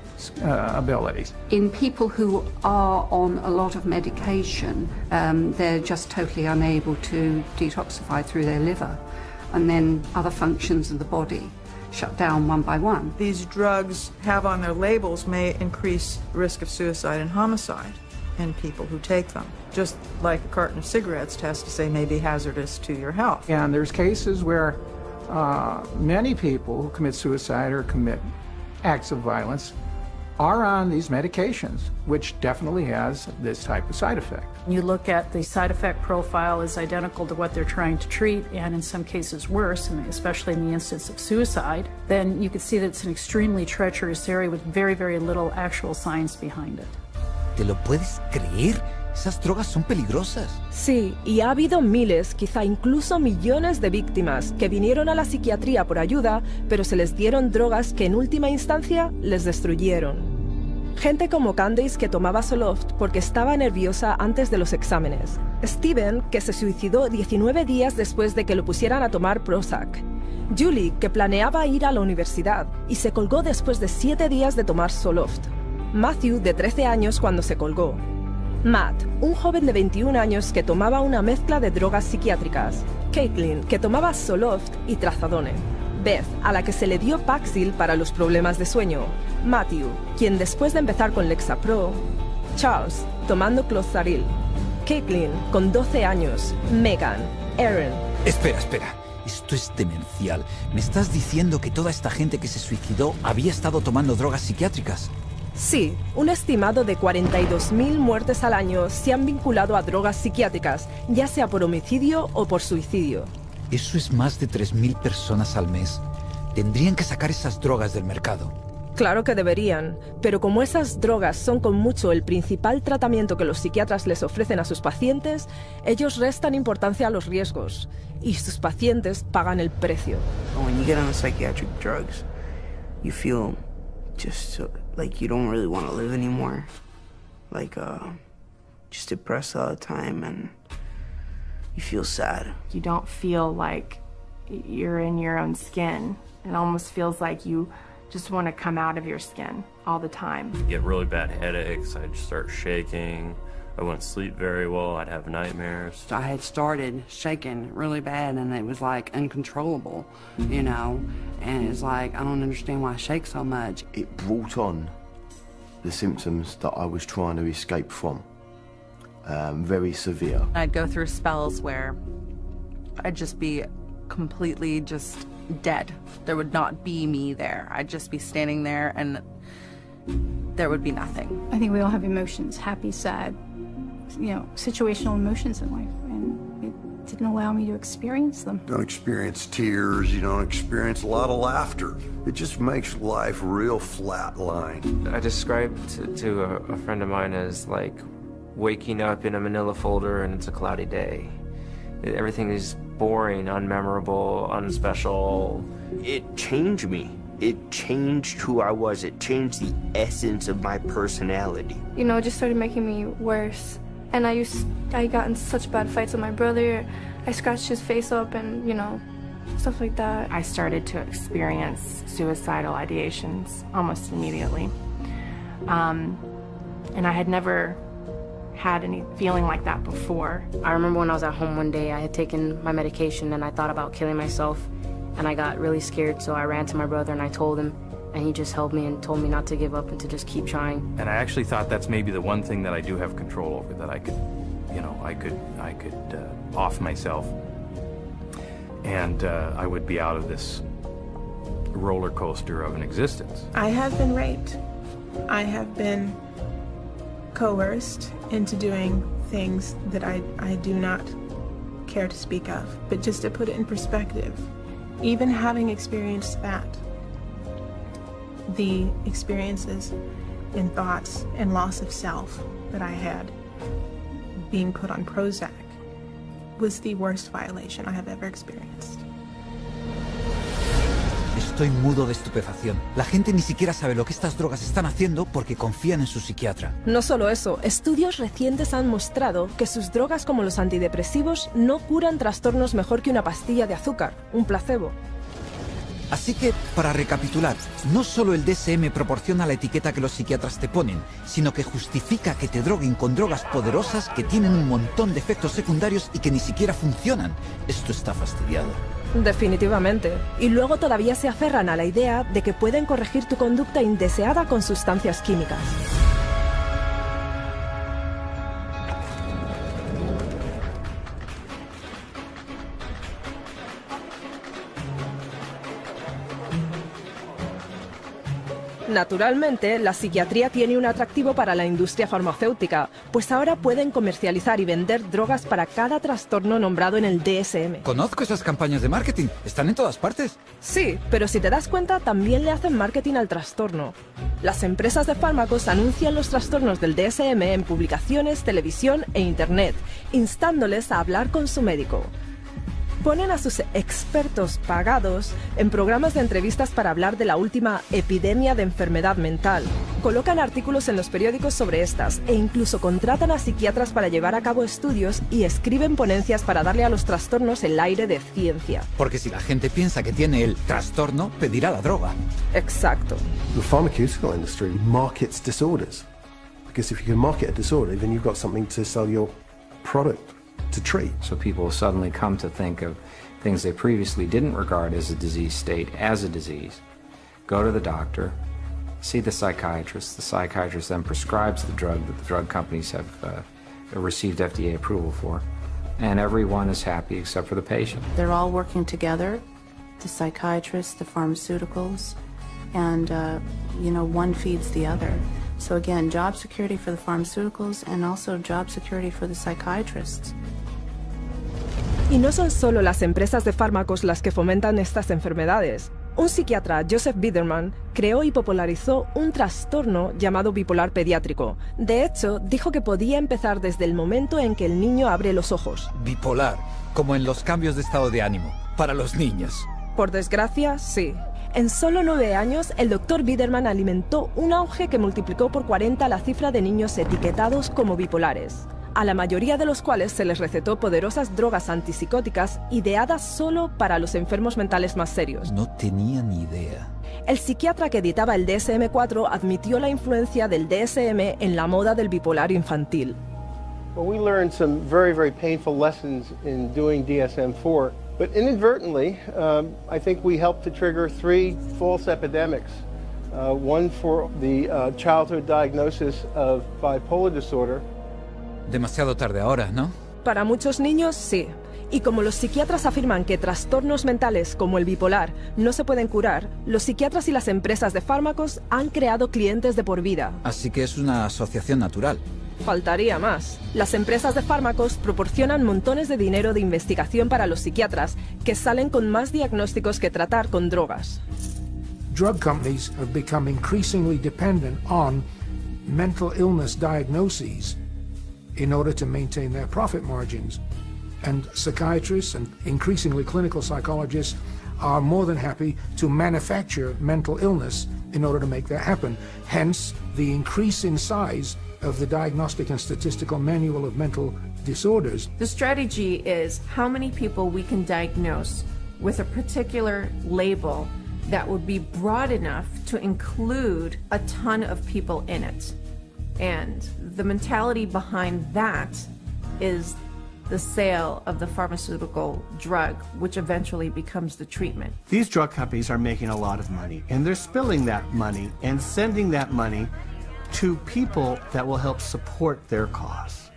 abilities. In people who are on a lot of medication, they're just totally unable to detoxify through their liver, and then other functions of the body shut down one by one. These drugs have on their labels may increase risk of suicide and homicide in people who take them, just like a carton of cigarettes test to say may be hazardous to your health. And there's cases where many people who commit suicide or commit acts of violence are on these medications, which definitely has this type of side effect. You look at the side effect profile is identical to what they're trying to treat, and in some cases worse, and especially in the instance of suicide, then you can see that it's an extremely treacherous area with very, very little actual science behind it. ¿Te lo puedes creer? Esas drogas son peligrosas. Sí, y ha habido miles, quizá incluso millones de víctimas que vinieron a la psiquiatría por ayuda, pero se les dieron drogas que en última instancia les destruyeron. Gente como Candace, que tomaba Zoloft porque estaba nerviosa antes de los exámenes. Steven, que se suicidó 19 días después de que lo pusieran a tomar Prozac. Julie, que planeaba ir a la universidad y se colgó después de 7 días de tomar Zoloft. Matthew, de 13 años, cuando se colgó. Matt, un joven de 21 años que tomaba una mezcla de drogas psiquiátricas. Caitlin, que tomaba Zoloft y Trazadone. Beth, a la que se le dio Paxil para los problemas de sueño. Matthew, quien después de empezar con Lexapro. Charles, tomando Clozaril. Caitlin, con 12 años. Megan, Aaron. Espera. Esto es demencial. ¿Me estás diciendo que toda esta gente que se suicidó había estado tomando drogas psiquiátricas? Sí, un estimado de 42.000 muertes al año se han vinculado a drogas psiquiátricas, ya sea por homicidio o por suicidio. Eso es más de 3.000 personas al mes. Tendrían que sacar esas drogas del mercado. Claro que deberían, pero como esas drogas son con mucho el principal tratamiento que los psiquiatras les ofrecen a sus pacientes, ellos restan importancia a los riesgos, y sus pacientes pagan el precio. When you get on psychiatric drugs, you feel just like you don't really want to live anymore. Like, just depressed all the time, and you feel sad. You don't feel like you're in your own skin. It almost feels like you just want to come out of your skin all the time. I'd get really bad headaches, I'd start shaking, I wouldn't sleep very well, I'd have nightmares. I had started shaking really bad, and it was like uncontrollable, you know, and it's like, I don't understand why I shake so much. It brought on the symptoms that I was trying to escape from, very severe. I'd go through spells where I'd just be completely just dead. There would not be me there. I'd just be standing there and there would be nothing. I think we all have emotions, happy, sad, you know, situational emotions in life, and it didn't allow me to experience them. You don't experience tears, you don't experience a lot of laughter. It just makes life real flatline. I described to a friend of mine as like waking up in a manila folder and it's a cloudy day. Everything is boring, unmemorable, unspecial. It changed me. It changed who I was. It changed the essence of my personality. You know, it just started making me worse. And I got in such bad fights with my brother. I scratched his face up and, you know, stuff like that. I started to experience suicidal ideations almost immediately. And I had never had any feeling like that before. I remember when I was at home one day, I had taken my medication and I thought about killing myself, and I got really scared, so I ran to my brother and I told him, and he just held me and told me not to give up and to just keep trying. And I actually thought that's maybe the one thing that I do have control over, that I could, you know, I could off myself, and I would be out of this roller coaster of an existence. I have been raped. I have been coerced into doing things that I do not care to speak of. But just to put it in perspective, even having experienced that, the experiences in thoughts and loss of self that I had, being put on Prozac was the worst violation I have ever experienced. Estoy mudo de estupefacción. La gente ni siquiera sabe lo que estas drogas están haciendo porque confían en su psiquiatra. No solo eso, estudios recientes han mostrado que sus drogas como los antidepresivos no curan trastornos mejor que una pastilla de azúcar, un placebo. Así que, para recapitular, no solo el DSM proporciona la etiqueta que los psiquiatras te ponen, sino que justifica que te droguen con drogas poderosas que tienen un montón de efectos secundarios y que ni siquiera funcionan. Esto está fastidiado. Definitivamente. Y luego todavía se aferran a la idea de que pueden corregir tu conducta indeseada con sustancias químicas. Naturalmente, la psiquiatría tiene un atractivo para la industria farmacéutica, pues ahora pueden comercializar y vender drogas para cada trastorno nombrado en el DSM. Conozco esas campañas de marketing, están en todas partes. Sí, pero si te das cuenta, también le hacen marketing al trastorno. Las empresas de fármacos anuncian los trastornos del DSM en publicaciones, televisión e internet, instándoles a hablar con su médico. Ponen a sus expertos pagados en programas de entrevistas para hablar de la última epidemia de enfermedad mental. Colocan artículos en los periódicos sobre estas e incluso contratan a psiquiatras para llevar a cabo estudios y escriben ponencias para darle a los trastornos el aire de ciencia. Porque si la gente piensa que tiene el trastorno, pedirá la droga. Exacto. The pharmaceutical industry markets disorders. Because if you can market a disorder, then you've got something to sell your product to treat. So people suddenly come to think of things they previously didn't regard as a disease state as a disease. Go to the doctor, see the psychiatrist then prescribes the drug that the drug companies have received FDA approval for, and everyone is happy except for the patient. They're all working together, the psychiatrists, the pharmaceuticals, and one feeds the other. So again, job security for the pharmaceuticals and also job security for the psychiatrists. Y no son solo las empresas de fármacos las que fomentan estas enfermedades. Un psiquiatra, Joseph Biederman, creó y popularizó un trastorno llamado bipolar pediátrico. De hecho, dijo que podía empezar desde el momento en que el niño abre los ojos. Bipolar, como en los cambios de estado de ánimo, para los niños. Por desgracia, sí. En solo 9 años, el Dr. Biederman alimentó un auge que multiplicó por 40 la cifra de niños etiquetados como bipolares, a la mayoría de los cuales se les recetó poderosas drogas antipsicóticas ideadas solo para los enfermos mentales más serios. No tenía ni idea. El psiquiatra que editaba el DSM-4 admitió la influencia del DSM en la moda del bipolar infantil. Well, we learned some very, very painful lessons in doing DSM-4, but inadvertently, I think we helped to trigger 3 false epidemics. One for the childhood diagnosis of bipolar disorder. Demasiado tarde ahora, ¿no? Para muchos niños, sí. Y como los psiquiatras afirman que trastornos mentales como el bipolar no se pueden curar, los psiquiatras y las empresas de fármacos han creado clientes de por vida. Así que es una asociación natural. Faltaría más. Las empresas de fármacos proporcionan montones de dinero de investigación para los psiquiatras que salen con más diagnósticos que tratar con drogas. Drug companies have become increasingly dependent on mental illness diagnoses in order to maintain their profit margins. And psychiatrists and increasingly clinical psychologists are more than happy to manufacture mental illness in order to make that happen. Hence, the increase in size of the Diagnostic and Statistical Manual of Mental Disorders. The strategy is how many people we can diagnose with a particular label that would be broad enough to include a ton of people in it. And the mentality behind that is the sale of the pharmaceutical drug, which eventually becomes the treatment. These drug companies are making a lot of money, and they're spilling that money and sending that money to people that will help support their cause.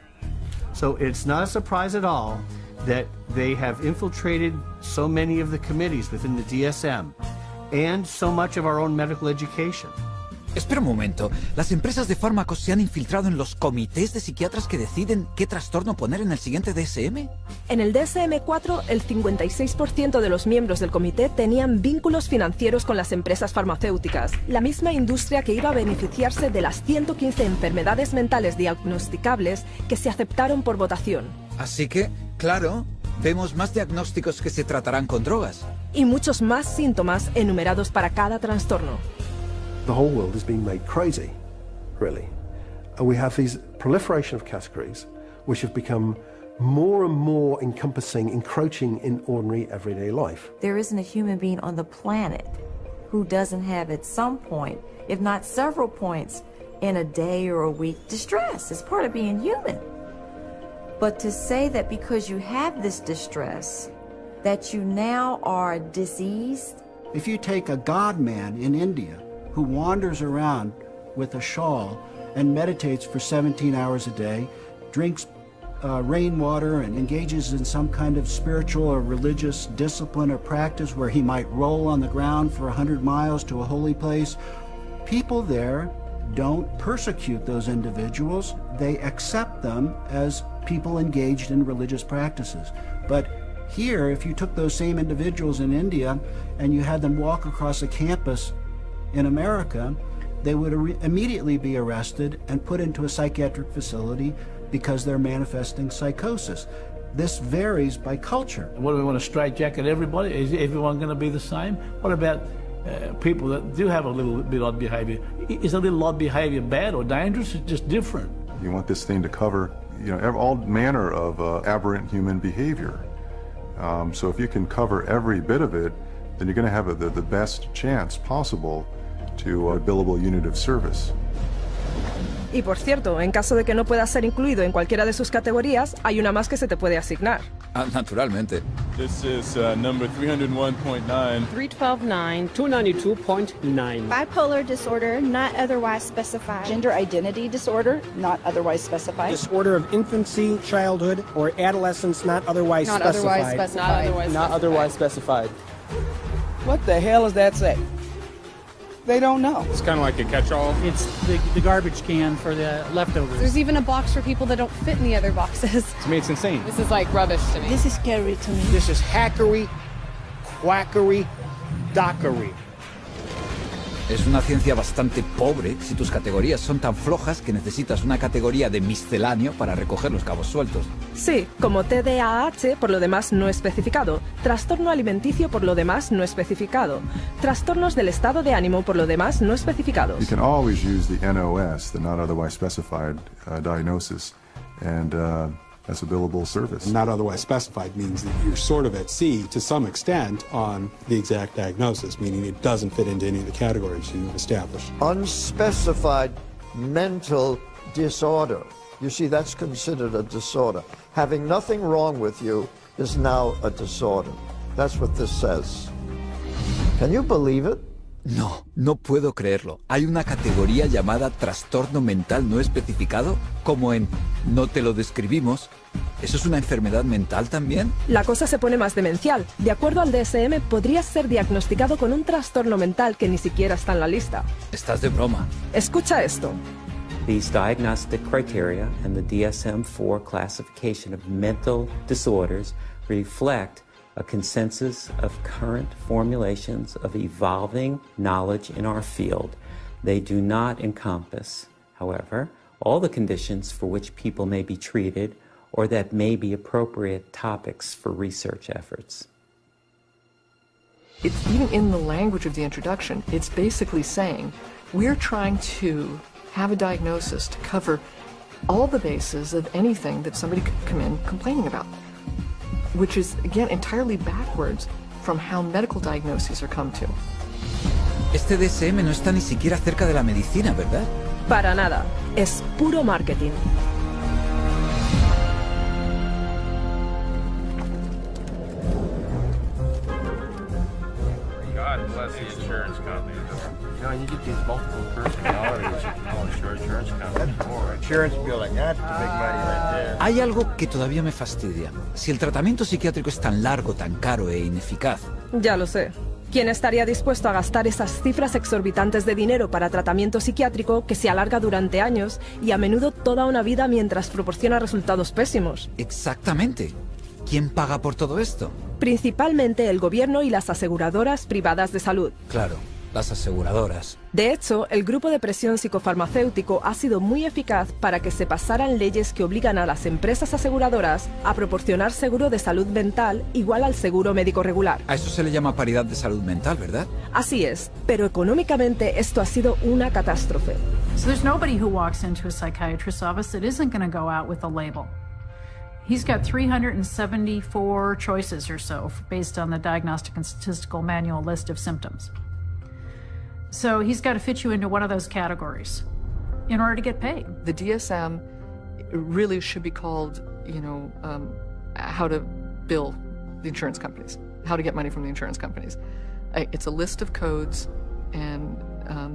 So it's not a surprise at all that they have infiltrated so many of the committees within the DSM and so much of our own medical education. Espera un momento. ¿Las empresas de fármacos se han infiltrado en los comités de psiquiatras que deciden qué trastorno poner en el siguiente DSM? En el DSM-4, el 56% de los miembros del comité tenían vínculos financieros con las empresas farmacéuticas, la misma industria que iba a beneficiarse de las 115 enfermedades mentales diagnosticables que se aceptaron por votación. Así que, claro, vemos más diagnósticos que se tratarán con drogas. Y muchos más síntomas enumerados para cada trastorno. The whole world is being made crazy, really. And we have these proliferation of categories which have become more and more encompassing, encroaching in ordinary everyday life. There isn't a human being on the planet who doesn't have at some point, if not several points, in a day or a week, distress. It's part of being human. But to say that because you have this distress, that you now are diseased? If you take a god man in India who wanders around with a shawl and meditates for 17 hours a day, drinks rainwater and engages in some kind of spiritual or religious discipline or practice where he might roll on the ground for 100 miles to a holy place, people there don't persecute those individuals. They accept them as people engaged in religious practices. But here, if you took those same individuals in India and you had them walk across a campus in America, they would immediately be arrested and put into a psychiatric facility because they're manifesting psychosis. This varies by culture. What do we want to straitjacket everybody? Is everyone going to be the same? What about people that do have a little bit odd behavior? Is a little odd behavior bad or dangerous? It's just different. You want this thing to cover, all manner of aberrant human behavior. So if you can cover every bit of it, then you're going to have the best chance possible to a billable unit of service. Y por cierto, en caso de que no puedas ser incluido en cualquiera de sus categorías, hay una más que se te puede asignar. Naturalmente. This is number 301.9. 312.9. 292.9. Bipolar disorder, not otherwise specified. Gender identity disorder, not otherwise specified. Disorder of infancy, childhood, or adolescence, not otherwise specified. Not otherwise specified. What the hell does that say? They don't know. It's kind of like a catch-all. It's the garbage can for the leftovers. There's even a box for people that don't fit in the other boxes. To me, it's insane. This is like rubbish to me. This is scary to me. This is hackery, quackery, dockery. Es una ciencia bastante pobre si tus categorías son tan flojas que necesitas una categoría de misceláneo para recoger los cabos sueltos. Sí, como TDAH por lo demás no especificado, trastorno alimenticio por lo demás no especificado, trastornos del estado de ánimo por lo demás no especificados. You can always use the NOS, the not otherwise specified diagnosis, and as a billable service. Not otherwise specified means that you're sort of at sea to some extent on the exact diagnosis, meaning it doesn't fit into any of the categories you've established. Unspecified mental disorder. You see, that's considered a disorder. Having nothing wrong with you is now a disorder. That's what this says. Can you believe it? No, no puedo creerlo. ¿Hay una categoría llamada trastorno mental no especificado? Como en no te lo describimos. ¿Eso es una enfermedad mental también? La cosa se pone más demencial. De acuerdo al DSM, podrías ser diagnosticado con un trastorno mental que ni siquiera está en la lista. Estás de broma. Escucha esto. These diagnostic criteria and the DSM-4 classification of mental disorders reflect a consensus of current formulations of evolving knowledge in our field. They do not encompass, however, all the conditions for which people may be treated or that may be appropriate topics for research efforts. It's even in the language of the introduction, it's basically saying we're trying to have a diagnosis to cover all the bases of anything that somebody could come in complaining about, which is, again, entirely backwards from how medical diagnoses are come to. Este DSM no está ni siquiera cerca de la medicina, ¿verdad? Para nada. Es puro marketing. God bless the insurance company. You get these multiple personalities that you call insurance company. That's more insurance bill like that. That's the big money right there. Hay algo que todavía me fastidia. Si el tratamiento psiquiátrico es tan largo, tan caro e ineficaz. Ya lo sé. ¿Quién estaría dispuesto a gastar esas cifras exorbitantes de dinero para tratamiento psiquiátrico que se alarga durante años y a menudo toda una vida mientras proporciona resultados pésimos? Exactamente. ¿Quién paga por todo esto? Principalmente el gobierno y las aseguradoras privadas de salud. Claro, las aseguradoras. De hecho, el grupo de presión psicofarmacéutico ha sido muy eficaz para que se pasaran leyes que obligan a las empresas aseguradoras a proporcionar seguro de salud mental igual al seguro médico regular. A eso se le llama paridad de salud mental, ¿verdad? Así es, pero económicamente esto ha sido una catástrofe. So there's nobody who walks into a psychiatrist's office that isn't going to go out with a label. He's got 374 choices or so based on the Diagnostic and Statistical Manual list of symptoms. So he's got to fit you into one of those categories in order to get paid. The DSM really should be called, how to bill the insurance companies, how to get money from the insurance companies. It's a list of codes, and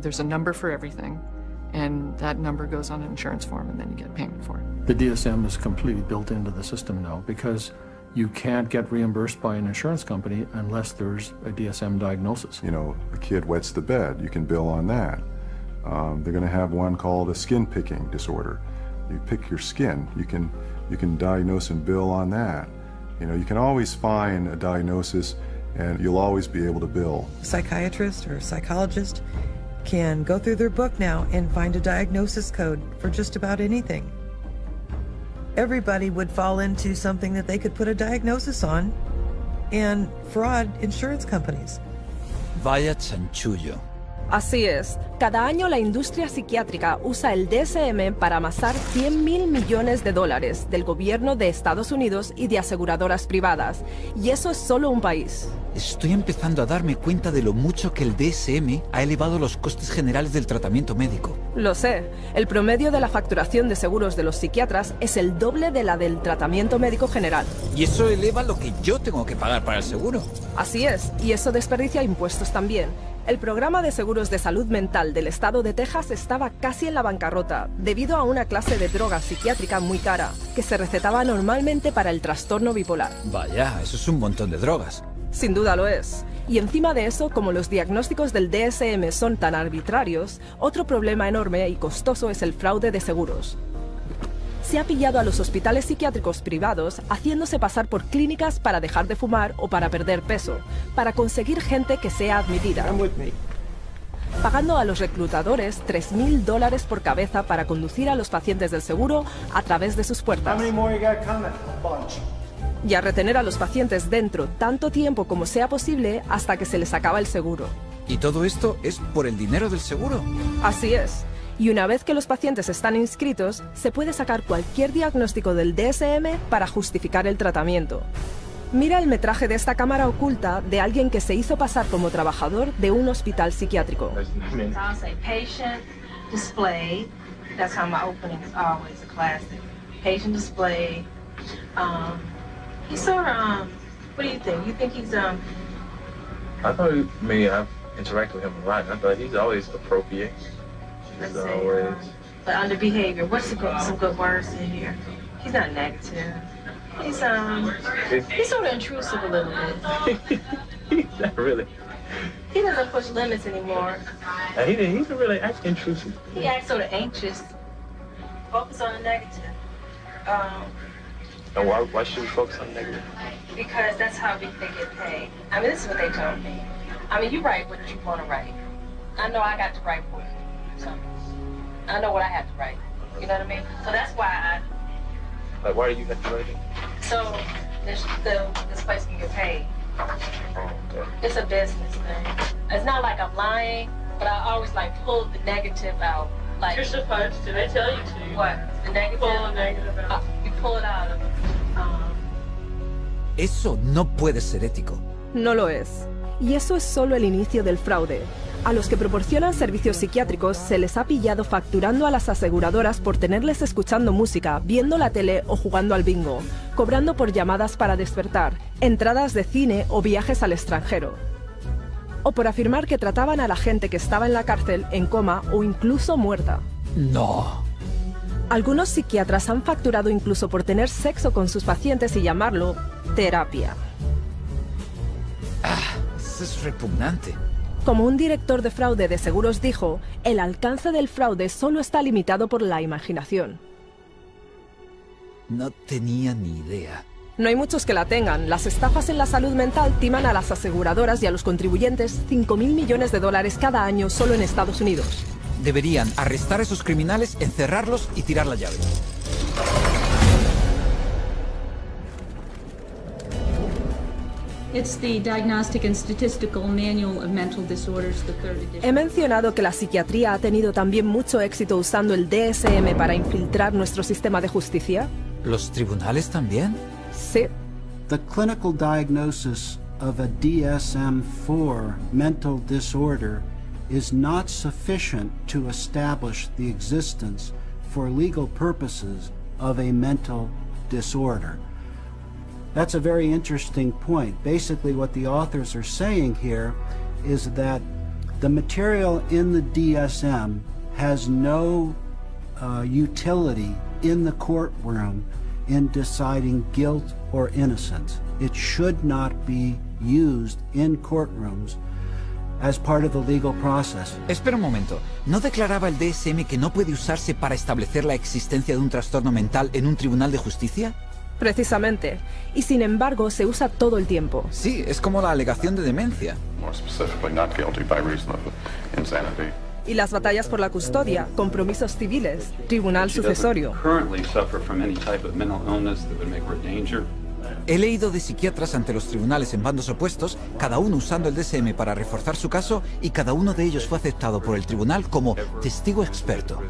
there's a number for everything, and that number goes on an insurance form, and then you get payment for it. The DSM is completely built into the system now because you can't get reimbursed by an insurance company unless there's a DSM diagnosis. You know, a kid wets the bed, you can bill on that. They're going to have one called a skin picking disorder. You pick your skin, you can diagnose and bill on that. You know, you can always find a diagnosis and you'll always be able to bill. A psychiatrist or a psychologist can go through their book now and find a diagnosis code for just about anything. Everybody would fall into something that they could put a diagnosis on and fraud insurance companies. Vaya chanchullo. Así es, cada año la industria psiquiátrica usa el DSM para amasar $100.000 millones del gobierno de Estados Unidos y de aseguradoras privadas. Y eso es solo un país. Estoy empezando a darme cuenta de lo mucho que el DSM ha elevado los costes generales del tratamiento médico. Lo sé. El promedio de la facturación de seguros de los psiquiatras es el doble de la del tratamiento médico general. Y eso eleva lo que yo tengo que pagar para el seguro. Así es, y eso desperdicia impuestos también. El programa de seguros de salud mental del estado de Texas estaba casi en la bancarrota debido a una clase de droga psiquiátrica muy cara que se recetaba normalmente para el trastorno bipolar. Vaya, eso es un montón de drogas. Sin duda lo es. Y encima de eso, como los diagnósticos del DSM son tan arbitrarios, otro problema enorme y costoso es el fraude de seguros. Se ha pillado a los hospitales psiquiátricos privados haciéndose pasar por clínicas para dejar de fumar o para perder peso, para conseguir gente que sea admitida. Pagando a los reclutadores $3.000 por cabeza para conducir a los pacientes del seguro a través de sus puertas. Y a retener a los pacientes dentro tanto tiempo como sea posible hasta que se les acaba el seguro. ¿Y todo esto es por el dinero del seguro? Así es. Y una vez que los pacientes están inscritos, se puede sacar cualquier diagnóstico del DSM para justificar el tratamiento. Mira el metraje de esta cámara oculta de alguien que se hizo pasar como trabajador de un hospital psiquiátrico. He's sort of, what do you think? You think he's, I thought, I've interacted with him a lot, and I thought he's always appropriate. He's always... But under behavior, what's some good words in here? He's not negative. He's sort of intrusive a little bit. He's not really. He doesn't push limits anymore. He doesn't really act intrusive. He acts sort of anxious. Focus on the negative. And why should we focus on negative? Because that's how they get paid. I mean, this is what they told me. I mean, you write what you want to write. I know I got to write for you. So I know what I have to write. You know what I mean? So that's why Like, why do you have to write it? So this place can get paid. Oh, okay. It's a business thing. It's not like I'm lying, but I always like pull the negative out. Like, you're supposed to. They tell you to. What? The negative? Pull the negative out. You pull it out of it. Eso no puede ser ético. No lo es. Y eso es solo el inicio del fraude. A los que proporcionan servicios psiquiátricos se les ha pillado facturando a las aseguradoras por tenerles escuchando música, viendo la tele o jugando al bingo, cobrando por llamadas para despertar, entradas de cine o viajes al extranjero. O por afirmar que trataban a la gente que estaba en la cárcel en coma o incluso muerta. No. Algunos psiquiatras han facturado incluso por tener sexo con sus pacientes y llamarlo terapia. Es repugnante. Como un director de fraude de seguros dijo, el alcance del fraude solo está limitado por la imaginación. No tenía ni idea. No hay muchos que la tengan. Las estafas en la salud mental timan a las aseguradoras y a los contribuyentes 5.000 millones de dólares cada año solo en Estados Unidos. Deberían arrestar a esos criminales, encerrarlos y tirar la llave. It's the Diagnostic and Statistical Manual of Mental Disorders, the third edition. He mencionado que la psiquiatría ha tenido también mucho éxito usando el DSM para infiltrar nuestro sistema de justicia. ¿Los tribunales también? Sí. The clinical diagnosis of a DSM-4 mental disorder is not sufficient to establish the existence for legal purposes of a mental disorder. That's a very interesting point. Basically, what the authors are saying here is that the material in the DSM has no utility in the courtroom in deciding guilt or innocence. It should not be used in courtrooms as part of the legal process. Espera un momento. ¿No declaraba el DSM que no puede usarse para establecer la existencia de un trastorno mental en un tribunal de justicia? Precisamente. Y sin embargo, se usa todo el tiempo. Sí, es como la alegación de demencia. Y las batallas por la custodia, compromisos civiles, tribunal sucesorio. He leído de psiquiatras ante los tribunales en bandos opuestos, cada uno usando el DSM para reforzar su caso, y cada uno de ellos fue aceptado por el tribunal como testigo experto.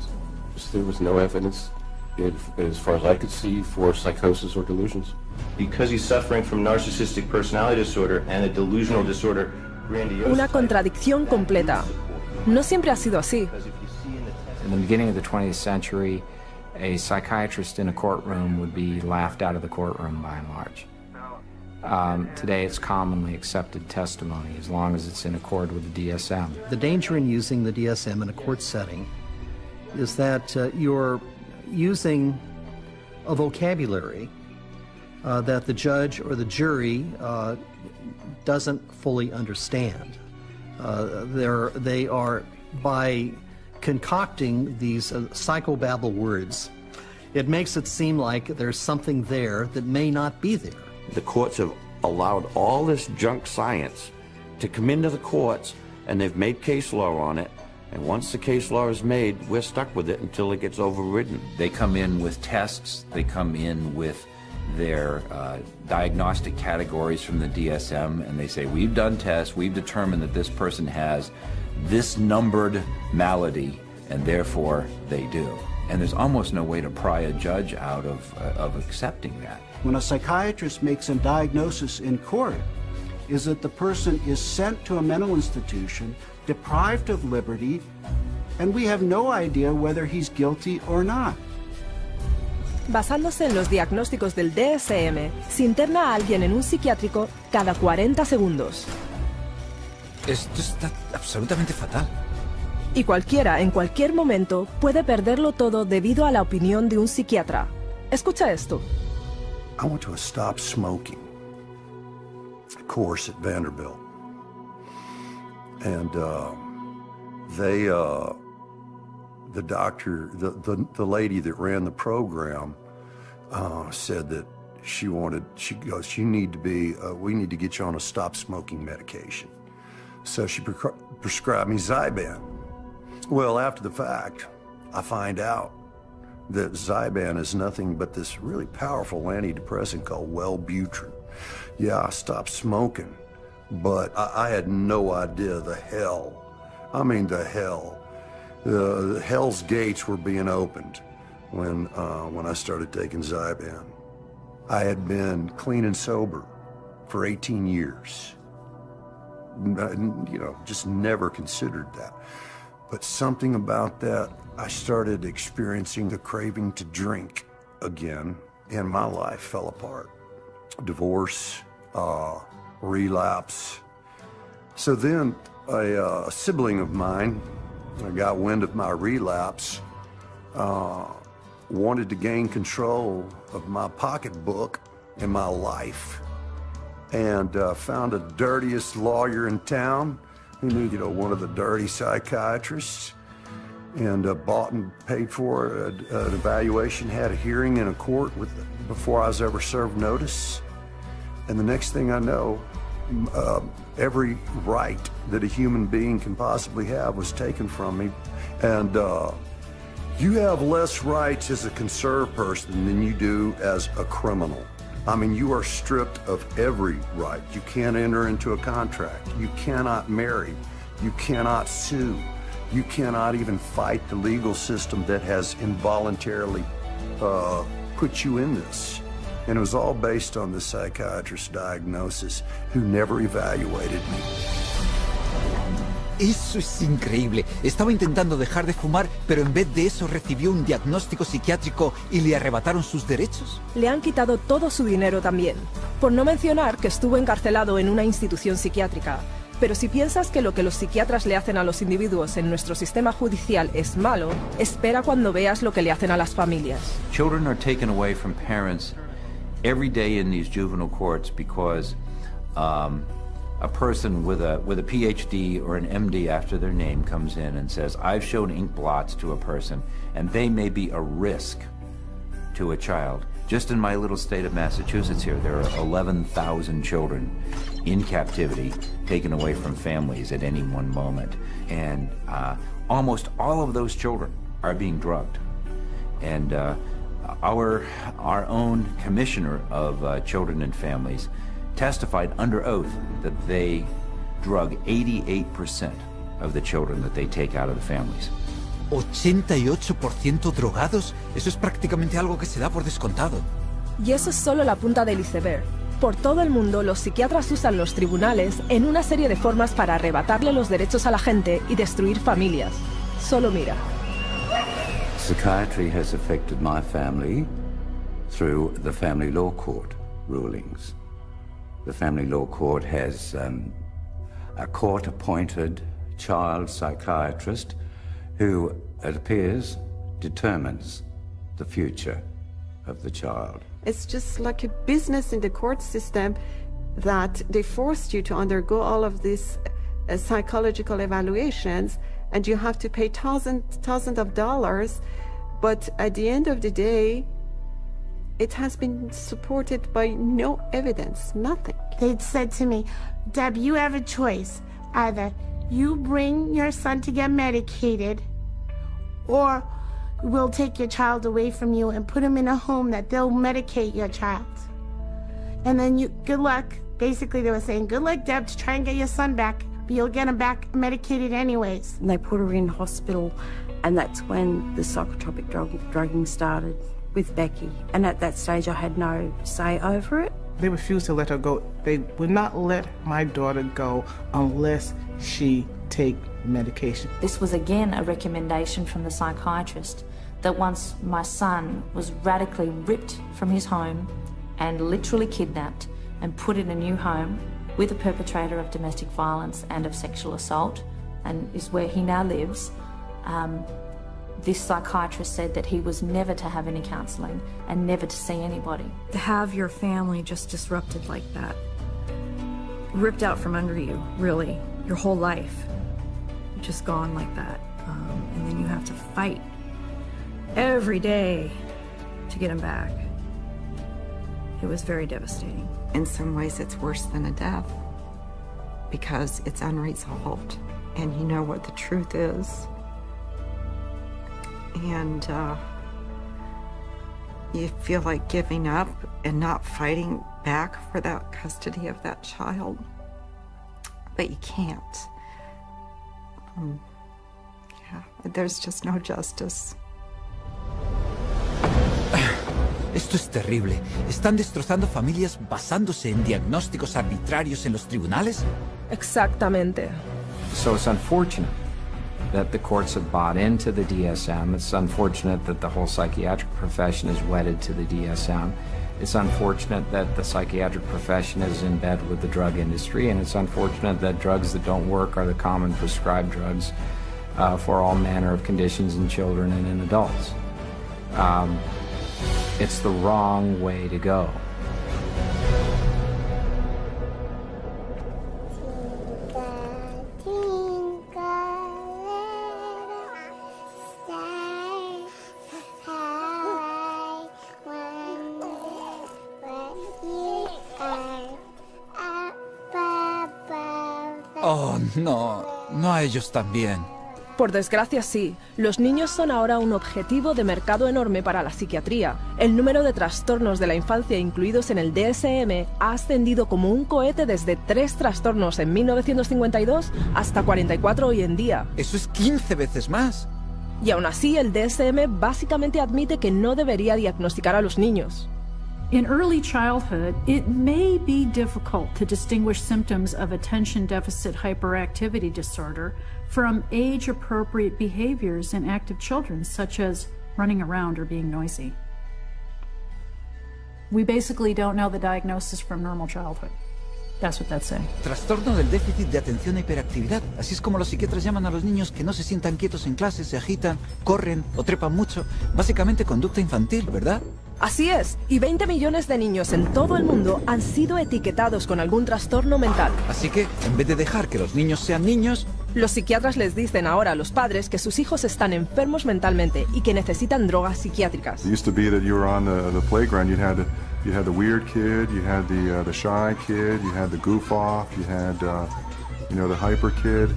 As far as I could see, for psychosis or delusions. Because he's suffering from narcissistic personality disorder and a delusional disorder, grandiose. Una contradicción completa. No siempre ha sido así. In the beginning of the 20th century, a psychiatrist in a courtroom would be laughed out of the courtroom by and large. Today it's commonly accepted testimony as long as it's in accord with the DSM. The danger in using the DSM in a court setting is that you're using a vocabulary that the judge or the jury doesn't fully understand. They are, by concocting these psychobabble words, it makes it seem like there's something there that may not be there. The courts have allowed all this junk science to come into the courts, and they've made case law on it. And once the case law is made, we're stuck with it until it gets overridden. They come in with tests, they come in with their diagnostic categories from the DSM, and they say, we've done tests, we've determined that this person has this numbered malady, and therefore they do. And there's almost no way to pry a judge out of accepting that. When a psychiatrist makes a diagnosis in court, is that the person is sent to a mental institution, deprived of liberty, and we have no idea whether he's guilty or not. Basándose en los diagnósticos del DSM, se interna a alguien en un psiquiátrico cada 40 segundos. Esto está absolutamente fatal. Y cualquiera, en cualquier momento, puede perderlo todo debido a la opinión de un psiquiatra. Escucha esto. I went to a stop smoking course at Vanderbilt. And the doctor, the lady that ran the program said that she goes, you need to be, we need to get you on a stop smoking medication. So she prescribed me Zyban. Well, after the fact, I find out that Zyban is nothing but this really powerful antidepressant called Wellbutrin. Yeah, I stopped smoking. But I had no idea the hell. I mean, the hell. The hell's gates were being opened when I started taking Zyban. I had been clean and sober for 18 years. You know, just never considered that. But something about that, I started experiencing the craving to drink again, and my life fell apart. Divorce, relapse. So then a sibling of mine got wind of my relapse, wanted to gain control of my pocketbook and my life. and found the dirtiest lawyer in town who knew, you know, one of the dirty psychiatrists, and bought and paid for an evaluation, had a hearing in a court before I was ever served notice. And the next thing I know, every right that a human being can possibly have was taken from me. And you have less rights as a conserved person than you do as a criminal. I mean, you are stripped of every right. You can't enter into a contract. You cannot marry. You cannot sue. You cannot even fight the legal system that has involuntarily put you in this. And it was all based on the psychiatrist's diagnosis, who never evaluated me. Eso es increíble. Estaba intentando dejar de fumar, pero en vez de eso recibió un diagnóstico psiquiátrico y le arrebataron sus derechos. Le han quitado todo su dinero también. Por no mencionar que estuvo encarcelado en una institución psiquiátrica. Pero si piensas que lo que los psiquiatras le hacen a los individuos en nuestro sistema judicial es malo, espera cuando veas lo que le hacen a las familias. Children are taken away from parents every day in these juvenile courts because a person with a PhD or an MD after their name comes in and says, I've shown ink blots to a person, and they may be a risk to a child. Just in my little state of Massachusetts here, there are 11,000 children in captivity taken away from families at any one moment. And almost all of those children are being drugged. And our own commissioner of children and families testified under oath that they drug 88% of the children that they take out of the families. 88% drogados, eso es prácticamente algo que se da por descontado. Y eso es solo la punta del iceberg. Por todo el mundo, los psiquiatras usan los tribunales en una serie de formas para arrebatarle los derechos a la gente y destruir familias. Solo mira. Psychiatry has affected my family through the family law court rulings. The family law court has a court-appointed child psychiatrist who, it appears, determines the future of the child. It's just like a business in the court system that they forced you to undergo all of these psychological evaluations, and you have to pay thousands of dollars, but at the end of the day, it has been supported by no evidence, nothing. They'd said to me, Deb, you have a choice. Either you bring your son to get medicated, or we'll take your child away from you and put him in a home that they'll medicate your child. And then good luck. Basically, they were saying, good luck, Deb, to try and get your son back, but you'll get him back medicated anyways. And they put her in hospital, and that's when the psychotropic drugging started with Becky. And at that stage, I had no say over it. They refused to let her go. They would not let my daughter go unless she take medication. This was again a recommendation from the psychiatrist that once my son was radically ripped from his home and literally kidnapped and put in a new home with a perpetrator of domestic violence and of sexual assault, and is where he now lives, this psychiatrist said that he was never to have any counselling and never to see anybody. To have your family just disrupted like that, ripped out from under you, really, your whole life, just gone like that. And then you have to fight every day to get him back. It was very devastating. In some ways, it's worse than a death because it's unresolved and you know what the truth is. And you feel like giving up and not fighting back for that custody of that child, but you can't. Yeah, there's just no justice. Esto es terrible. ¿Están destrozando familias basándose en diagnósticos arbitrarios en los tribunales? Exactamente. So it's unfortunate that the courts have bought into the DSM. It's unfortunate that the whole psychiatric profession is wedded to the DSM. It's unfortunate that the psychiatric profession is in bed with the drug industry, and it's unfortunate that drugs that don't work are the common prescribed drugs for all manner of conditions in children and in adults. It's the wrong way to go. Oh, no. No a ellos también. Por desgracia, sí. Los niños son ahora un objetivo de mercado enorme para la psiquiatría. El número de trastornos de la infancia incluidos en el DSM ha ascendido como un cohete desde 3 trastornos en 1952 hasta 44 hoy en día. Eso es 15 veces más. Y aún así, el DSM básicamente admite que no debería diagnosticar a los niños. In early childhood, it may be difficult to distinguish symptoms of attention deficit hyperactivity disorder from age-appropriate behaviors in active children, such as running around or being noisy. We basically don't know the diagnosis from normal childhood. That's what that's saying. Trastorno del déficit de atención e hiperactividad. Así es como los psiquiatras llaman a los niños que no se sientan quietos en clase, se agitan, corren o trepan mucho. Básicamente conducta infantil, ¿verdad? Así es, y 20 millones de niños en todo el mundo han sido etiquetados con algún trastorno mental. Así que, en vez de dejar que los niños sean niños, los psiquiatras les dicen ahora a los padres que sus hijos están enfermos mentalmente y que necesitan drogas psiquiátricas. It used to be that you were on the playground, you had the weird kid, you had the shy kid, you had the goof off, you had the hyper kid.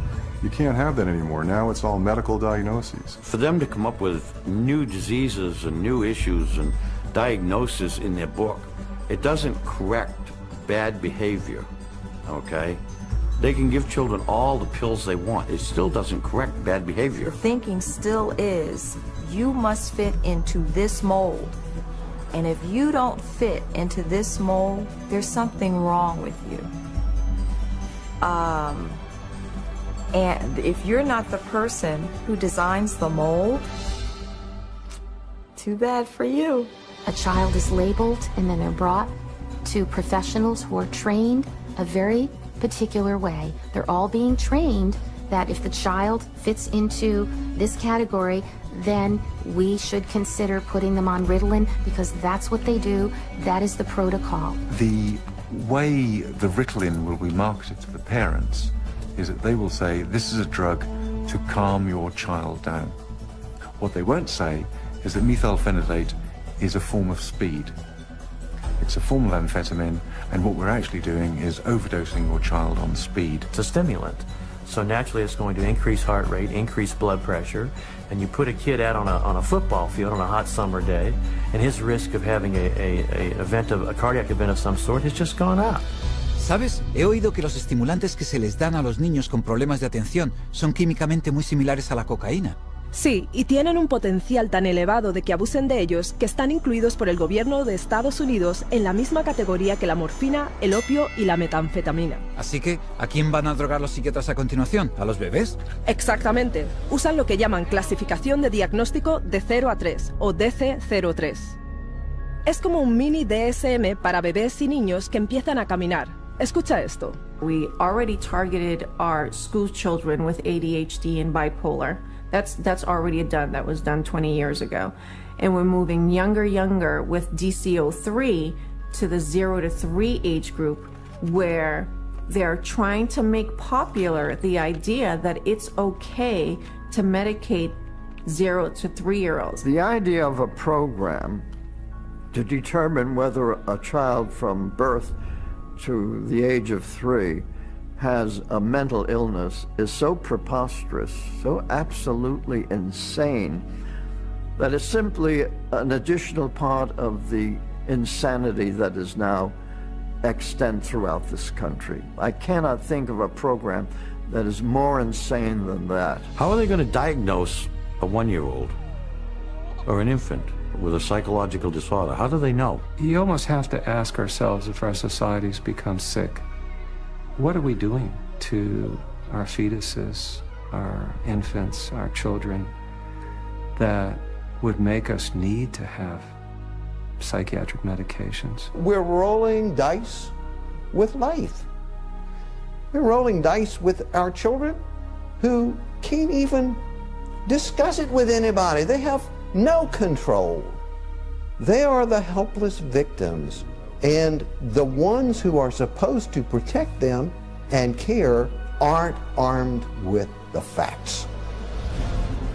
You can't have that anymore. Now it's all medical diagnoses. For them to come up with new diseases and new issues and diagnosis in their book, it doesn't correct bad behavior, okay? They can give children all the pills they want. It still doesn't correct bad behavior. The thinking still is, you must fit into this mold. And if you don't fit into this mold, there's something wrong with you. And if you're not the person who designs the mold, too bad for you. A child is labeled and then they're brought to professionals who are trained a very particular way. They're all being trained that if the child fits into this category, then we should consider putting them on Ritalin because that's what they do. That is the protocol. The way the Ritalin will be marketed to the parents is that they will say, this is a drug to calm your child down. What they won't say is that methylphenidate is a form of speed. It's a form of amphetamine, and what we're actually doing is overdosing your child on speed. It's a stimulant, so naturally it's going to increase heart rate, increase blood pressure, and you put a kid out on a football field on a hot summer day, and his risk of having a cardiac event of some sort has just gone up. ¿Sabes? He oído que los estimulantes que se les dan a los niños con problemas de atención son químicamente muy similares a la cocaína. Sí, y tienen un potencial tan elevado de que abusen de ellos que están incluidos por el gobierno de Estados Unidos en la misma categoría que la morfina, el opio y la metanfetamina. Así que, ¿a quién van a drogar los psiquiatras a continuación? ¿A los bebés? Exactamente. Usan lo que llaman clasificación de diagnóstico de 0 a 3 o DC-03. Es como un mini DSM para bebés y niños que empiezan a caminar. Escucha esto. We already targeted our school children with ADHD and bipolar. That's already done. That was done 20 years ago. And we're moving younger with DC-03 to the 0 to 3 age group where they're trying to make popular the idea that it's okay to medicate 0 to 3-year-olds. The idea of a program to determine whether a child from birth to the age of 3 has a mental illness is so preposterous, so absolutely insane, that it's simply an additional part of the insanity that is now extant throughout this country. I cannot think of a program that is more insane than that. How are they going to diagnose a 1-year-old or an infant with a psychological disorder? How do they know? You almost have to ask ourselves, if our societies become sick, what are we doing to our fetuses, our infants, our children, that would make us need to have psychiatric medications? We're rolling dice with life. We're rolling dice with our children who can't even discuss it with anybody. They have no control. They are the helpless victims, and the ones who are supposed to protect them and care aren't armed with the facts.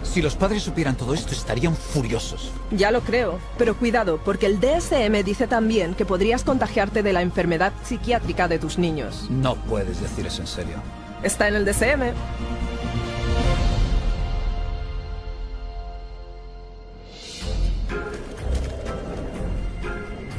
Si los padres supieran todo esto, estarían furiosos. Ya lo creo, pero cuidado, porque el DSM dice también que podrías contagiarte de la enfermedad psiquiátrica de tus niños. No puedes decir eso en serio. está en el DSM.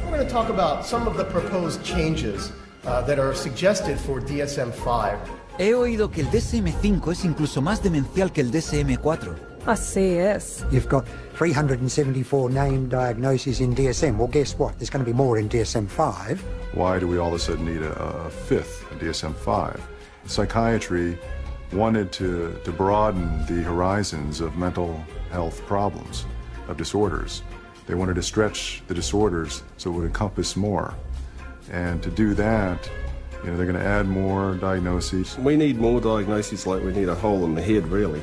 We're going to talk about some of the proposed changes that are suggested for DSM-5. He oído que el DSM-5 es incluso más demencial que el DSM-4. Así es. You've got 374 named diagnoses in DSM. Well, guess what? There's going to be more in DSM-5. Why do we all of a sudden need a fifth DSM-5? Psychiatry wanted to broaden the horizons of mental health problems, of disorders. They wanted to stretch the disorders so it would encompass more. And to do that, you know, they're going to add more diagnoses. We need more diagnoses like we need a hole in the head, really.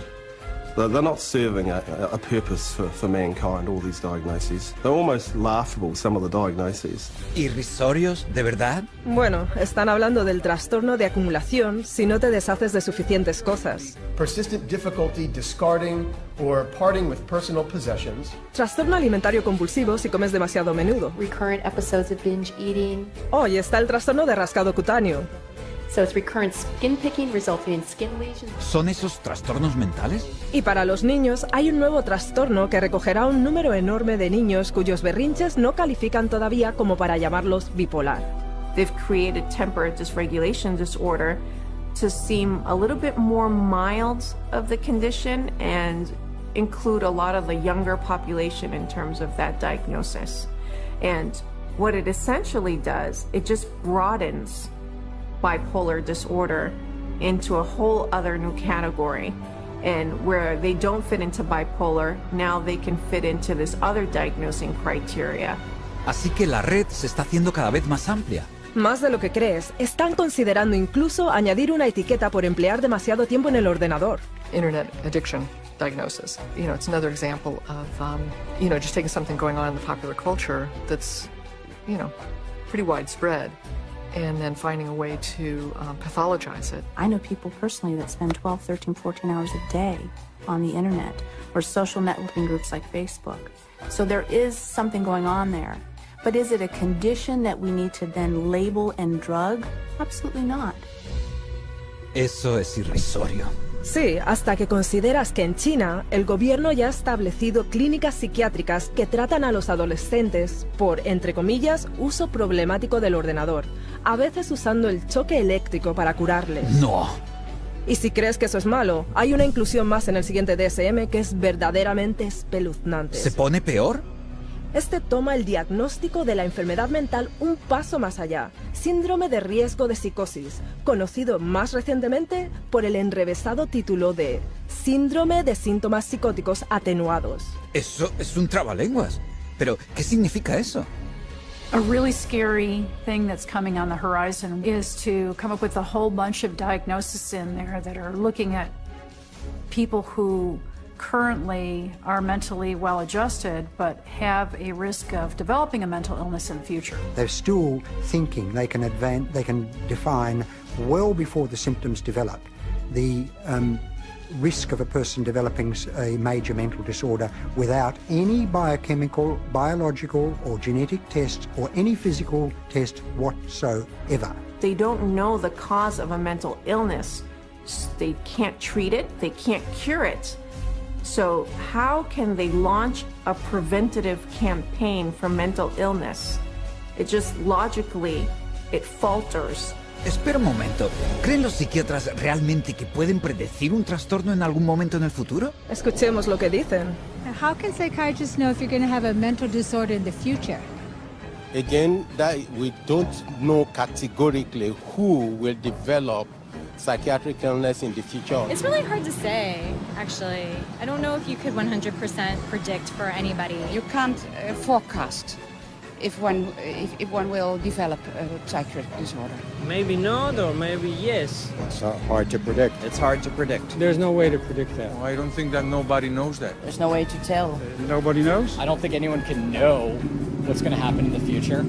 They're not serving a purpose for mankind, all these diagnoses. They're almost laughable, some of the diagnoses. ¿Irrisorios, de verdad? Bueno, están hablando del trastorno de acumulación si no te deshaces de suficientes cosas. Persistent difficulty discarding or parting with personal possessions. Trastorno alimentario compulsivo si comes demasiado a menudo. Recurrent episodes of binge eating. Oh, y está el trastorno de rascado cutáneo. So it's recurrent skin picking resulting in skin lesions. ¿Son esos trastornos mentales? Y para los niños hay un nuevo trastorno que recogerá un número enorme de niños cuyos berrinches no califican todavía como para llamarlos bipolar. They've created temper dysregulation disorder to seem a little bit more mild of the condition and include a lot of the younger population in terms of that diagnosis. And what it essentially does, it just broadens bipolar disorder into a whole other new category. And where they don't fit into bipolar, now they can fit into this other diagnosing criteria. Así que la red se está haciendo cada vez más amplia. Más de lo que crees, están considerando incluso añadir una etiqueta por emplear demasiado tiempo en el ordenador. Internet addiction diagnosis. You know, it's another example of, you know, just taking something going on in the popular culture that's, you know, pretty widespread, and then finding a way to pathologize it. I know people personally that spend 12, 13, 14 hours a day on the internet or social networking groups like Facebook. So there is something going on there. But is it a condition that we need to then label and drug? Absolutely not. Eso es irrisorio. Sí, hasta que consideras que en China el gobierno ya ha establecido clínicas psiquiátricas que tratan a los adolescentes por, entre comillas, uso problemático del ordenador, a veces usando el choque eléctrico para curarles. ¡No! Y si crees que eso es malo, hay una inclusión más en el siguiente DSM que es verdaderamente espeluznante. ¿Se pone peor? Este toma el diagnóstico de la enfermedad mental un paso más allá. Síndrome de riesgo de psicosis, conocido más recientemente por el enrevesado título de Síndrome de síntomas psicóticos atenuados. Eso es un trabalenguas. Pero, ¿qué significa eso? A really scary thing that's coming on the horizon is to come up with a whole bunch of diagnoses in there that are looking at people who currently are mentally well adjusted but have a risk of developing a mental illness in the future. They're still thinking they can define well before the symptoms develop the risk of a person developing a major mental disorder without any biochemical, biological or genetic test or any physical test whatsoever. They don't know the cause of a mental illness. They can't treat it, they can't cure it. So how can they launch a preventative campaign for mental illness? It just logically, it falters. Espera un momento. ¿Creen los psiquiatras realmente que pueden predecir un trastorno en algún momento en el futuro? Escuchemos lo que dicen. How can psychiatrists know if you're going to have a mental disorder in the future? Again, that we don't know categorically who will develop psychiatric illness in the future. It's really hard to say, actually. I don't know if you could 100% predict for anybody. You can't forecast if one will develop a psychiatric disorder. Maybe not, or maybe yes. It's hard to predict. It's hard to predict. There's no way to predict that. Well, I don't think that nobody knows that. There's no way to tell. Nobody knows? I don't think anyone can know what's going to happen in the future.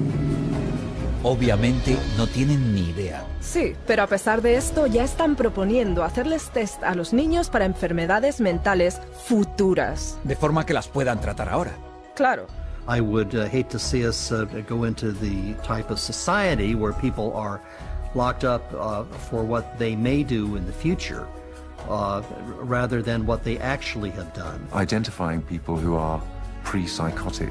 Obviamente no tienen ni idea. Sí, pero a pesar de esto ya están proponiendo hacerles test a los niños para enfermedades mentales futuras. De forma que las puedan tratar ahora. Claro. I would hate to see us go into the type of society where people are locked up for what they may do in the future, rather than what they actually have done. Identifying people who are pre-psychotic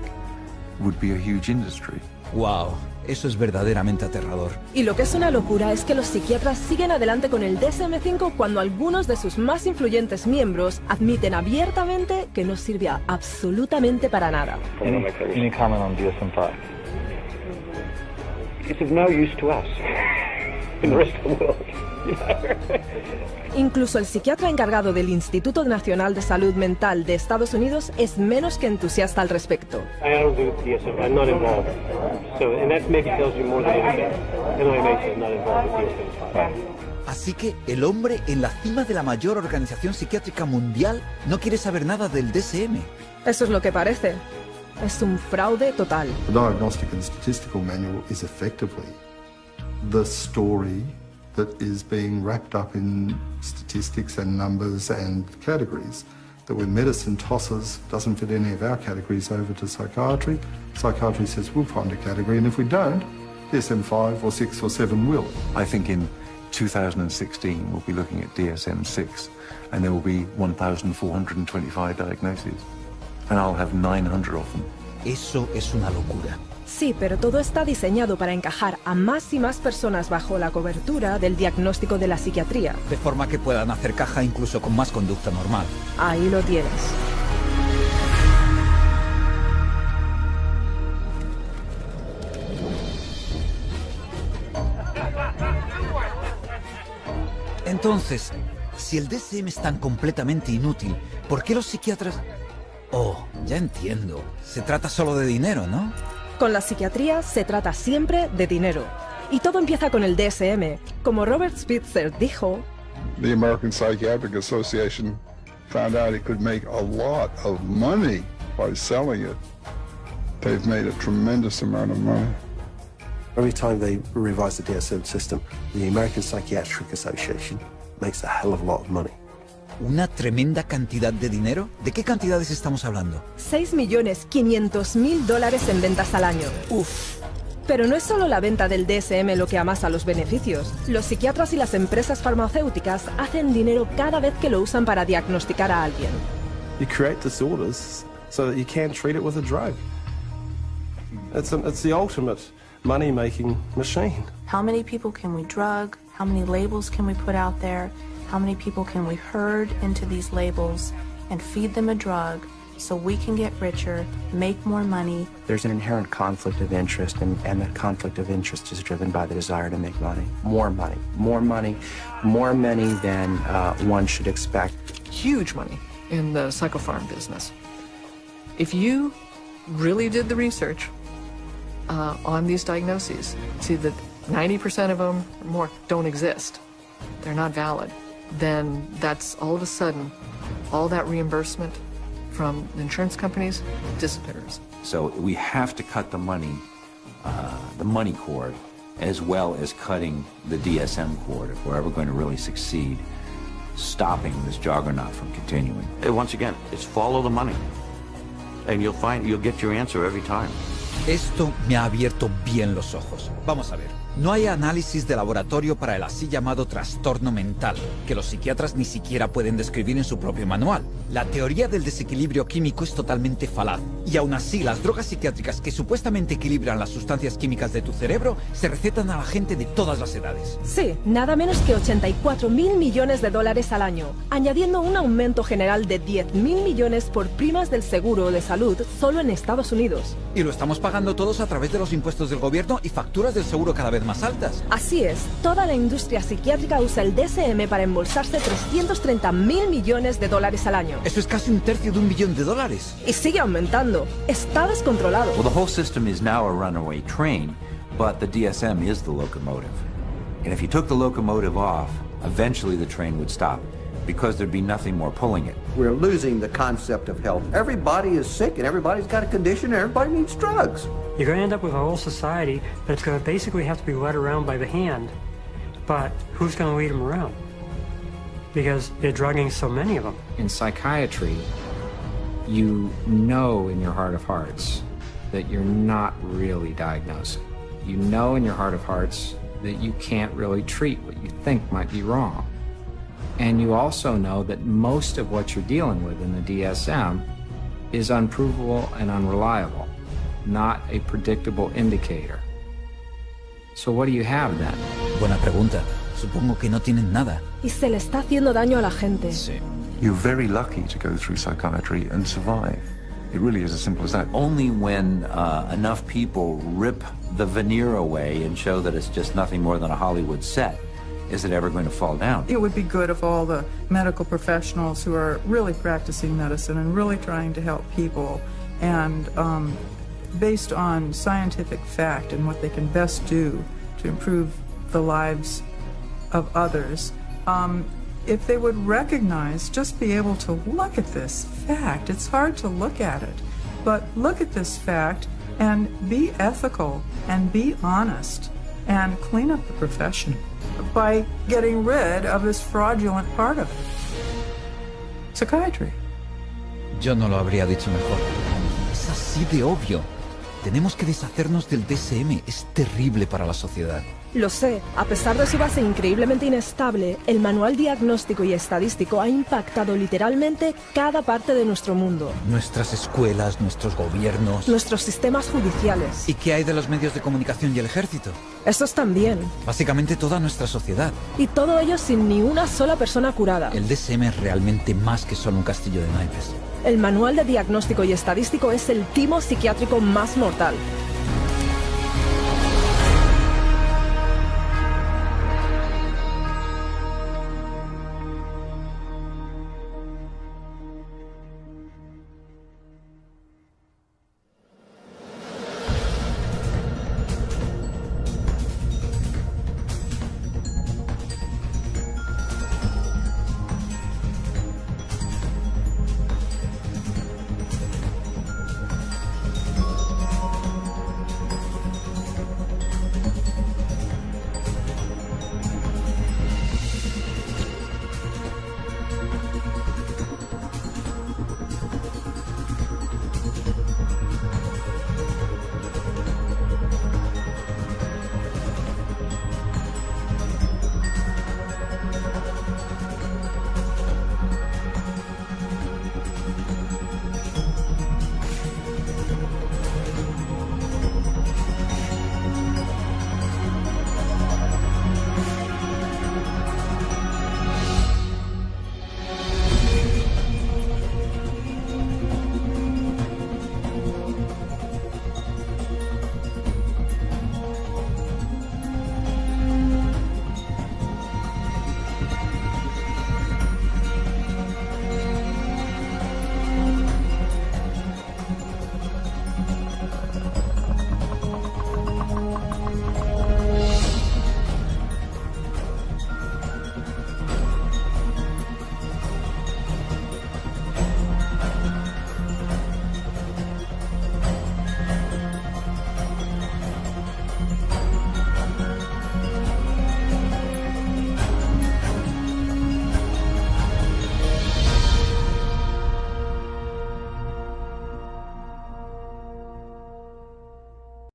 would be a huge industry. Wow, eso es verdaderamente aterrador. Y lo que es una locura es que los psiquiatras siguen adelante con el DSM-5 cuando algunos de sus más influyentes miembros admiten abiertamente que no sirve absolutamente para nada. Any comment on DSM-5? It's of no use to us in the rest of the world. Incluso el psiquiatra encargado del Instituto Nacional de Salud Mental de Estados Unidos es menos que entusiasta al respecto. I don't do DSM, I'm not involved. So, and that maybe tells you more than anything. NIMH is not involved with DSM-5. Así que el hombre en la cima de la mayor organización psiquiátrica mundial no quiere saber nada del DSM. Eso es lo que parece. Es un fraude total. The Diagnostic and Statistical Manual is effectively the story that is being wrapped up in statistics and numbers and categories, that when medicine tosses, doesn't fit any of our categories over to psychiatry, psychiatry says we'll find a category, and if we don't, DSM-5 or 6 or 7 will. I think in 2016 we'll be looking at DSM-6 and there will be 1,425 diagnoses and I'll have 900 of them. Eso es una locura. Sí, pero todo está diseñado para encajar a más y más personas bajo la cobertura del diagnóstico de la psiquiatría. De forma que puedan hacer caja incluso con más conducta normal. Ahí lo tienes. Entonces, si el DSM es tan completamente inútil, ¿por qué los psiquiatras...? Oh, ya entiendo. Se trata solo de dinero, ¿no? Con la psiquiatría se trata siempre de dinero. Y todo empieza con el DSM. Como Robert Spitzer dijo... The American Psychiatric Association found out it could make a lot of money by selling it. They've made a tremendous amount of money. Every time they revise the DSM system, the American Psychiatric Association makes a hell of a lot of money. ¿Una tremenda cantidad de dinero? ¿De qué cantidades estamos hablando? $6.500.000 en ventas al año. Uf. Pero no es solo la venta del DSM lo que amasa los beneficios. Los psiquiatras y las empresas farmacéuticas hacen dinero cada vez que lo usan para diagnosticar a alguien. You create disorders so that you can treat it with a drug. It's the ultimate money-making machine. How many people can we drug? How many labels can we put out there? How many people can we herd into these labels and feed them a drug so we can get richer, make more money? There's an inherent conflict of interest, and that conflict of interest is driven by the desire to make money. More money, more money, more money than one should expect. Huge money in the psychopharm business. If you really did the research on these diagnoses, see that 90% of them or more don't exist, they're not valid, then that's all of a sudden, all that reimbursement from the insurance companies disappears. So we have to cut the money cord, as well as cutting the DSM cord if we're ever going to really succeed stopping this juggernaut from continuing. Once again, it's follow the money, and you'll get your answer every time. Esto me ha abierto bien los ojos. Vamos a ver. No hay análisis de laboratorio para el así llamado trastorno mental, que los psiquiatras ni siquiera pueden describir en su propio manual. La teoría del desequilibrio químico es totalmente falaz, y aún así las drogas psiquiátricas que supuestamente equilibran las sustancias químicas de tu cerebro se recetan a la gente de todas las edades. Sí, nada menos que $84.000 millones al año, añadiendo un aumento general de $10.000 millones por primas del seguro de salud solo en Estados Unidos. Y lo estamos pagando todos a través de los impuestos del gobierno y facturas del seguro cada vez más altas. Así es, toda la industria psiquiátrica usa el DSM para embolsarse $330.000 millones al año. Eso es casi $1/3 de $1 billón. Y sigue aumentando. Está descontrolado. Well, the whole system is now a runaway train, but the DSM is the locomotive. And if you took the locomotive off, eventually the train would stop, because there'd be nothing more pulling it. We're losing the concept of health. Everybody is sick and everybody's got a condition and everybody needs drugs. You're going to end up with a whole society that's going to basically have to be led around by the hand. But who's going to lead them around? Because they're drugging so many of them. In psychiatry, you know in your heart of hearts that you're not really diagnosing. You know in your heart of hearts that you can't really treat what you think might be wrong. And you also know that most of what you're dealing with in the DSM is unprovable and unreliable, not a predictable indicator. So what do you have then? Buena pregunta. Supongo que no tienen nada. Y se le está haciendo daño a la gente. Sí. You're very lucky to go through psychiatry and survive. It really is as simple as that. Only when enough people rip the veneer away and show that it's just nothing more than a Hollywood set is it ever going to fall down. It would be good if all the medical professionals who are really practicing medicine and really trying to help people and based on scientific fact and what they can best do to improve the lives of others, if they would recognize, just be able to look at this fact. It's hard to look at it, but look at this fact and be ethical and be honest and clean up the profession by getting rid of this fraudulent part of it. Psychiatry. Yo no lo habría dicho mejor. Es así de obvio. Tenemos que deshacernos del DSM. Es terrible para la sociedad. Lo sé, a pesar de su base increíblemente inestable, el manual diagnóstico y estadístico ha impactado literalmente cada parte de nuestro mundo. Nuestras escuelas, nuestros gobiernos... Nuestros sistemas judiciales. ¿Y qué hay de los medios de comunicación y el ejército? Esos también. Básicamente toda nuestra sociedad. Y todo ello sin ni una sola persona curada. El DSM es realmente más que solo un castillo de naipes. El manual de diagnóstico y estadístico es el timo psiquiátrico más mortal.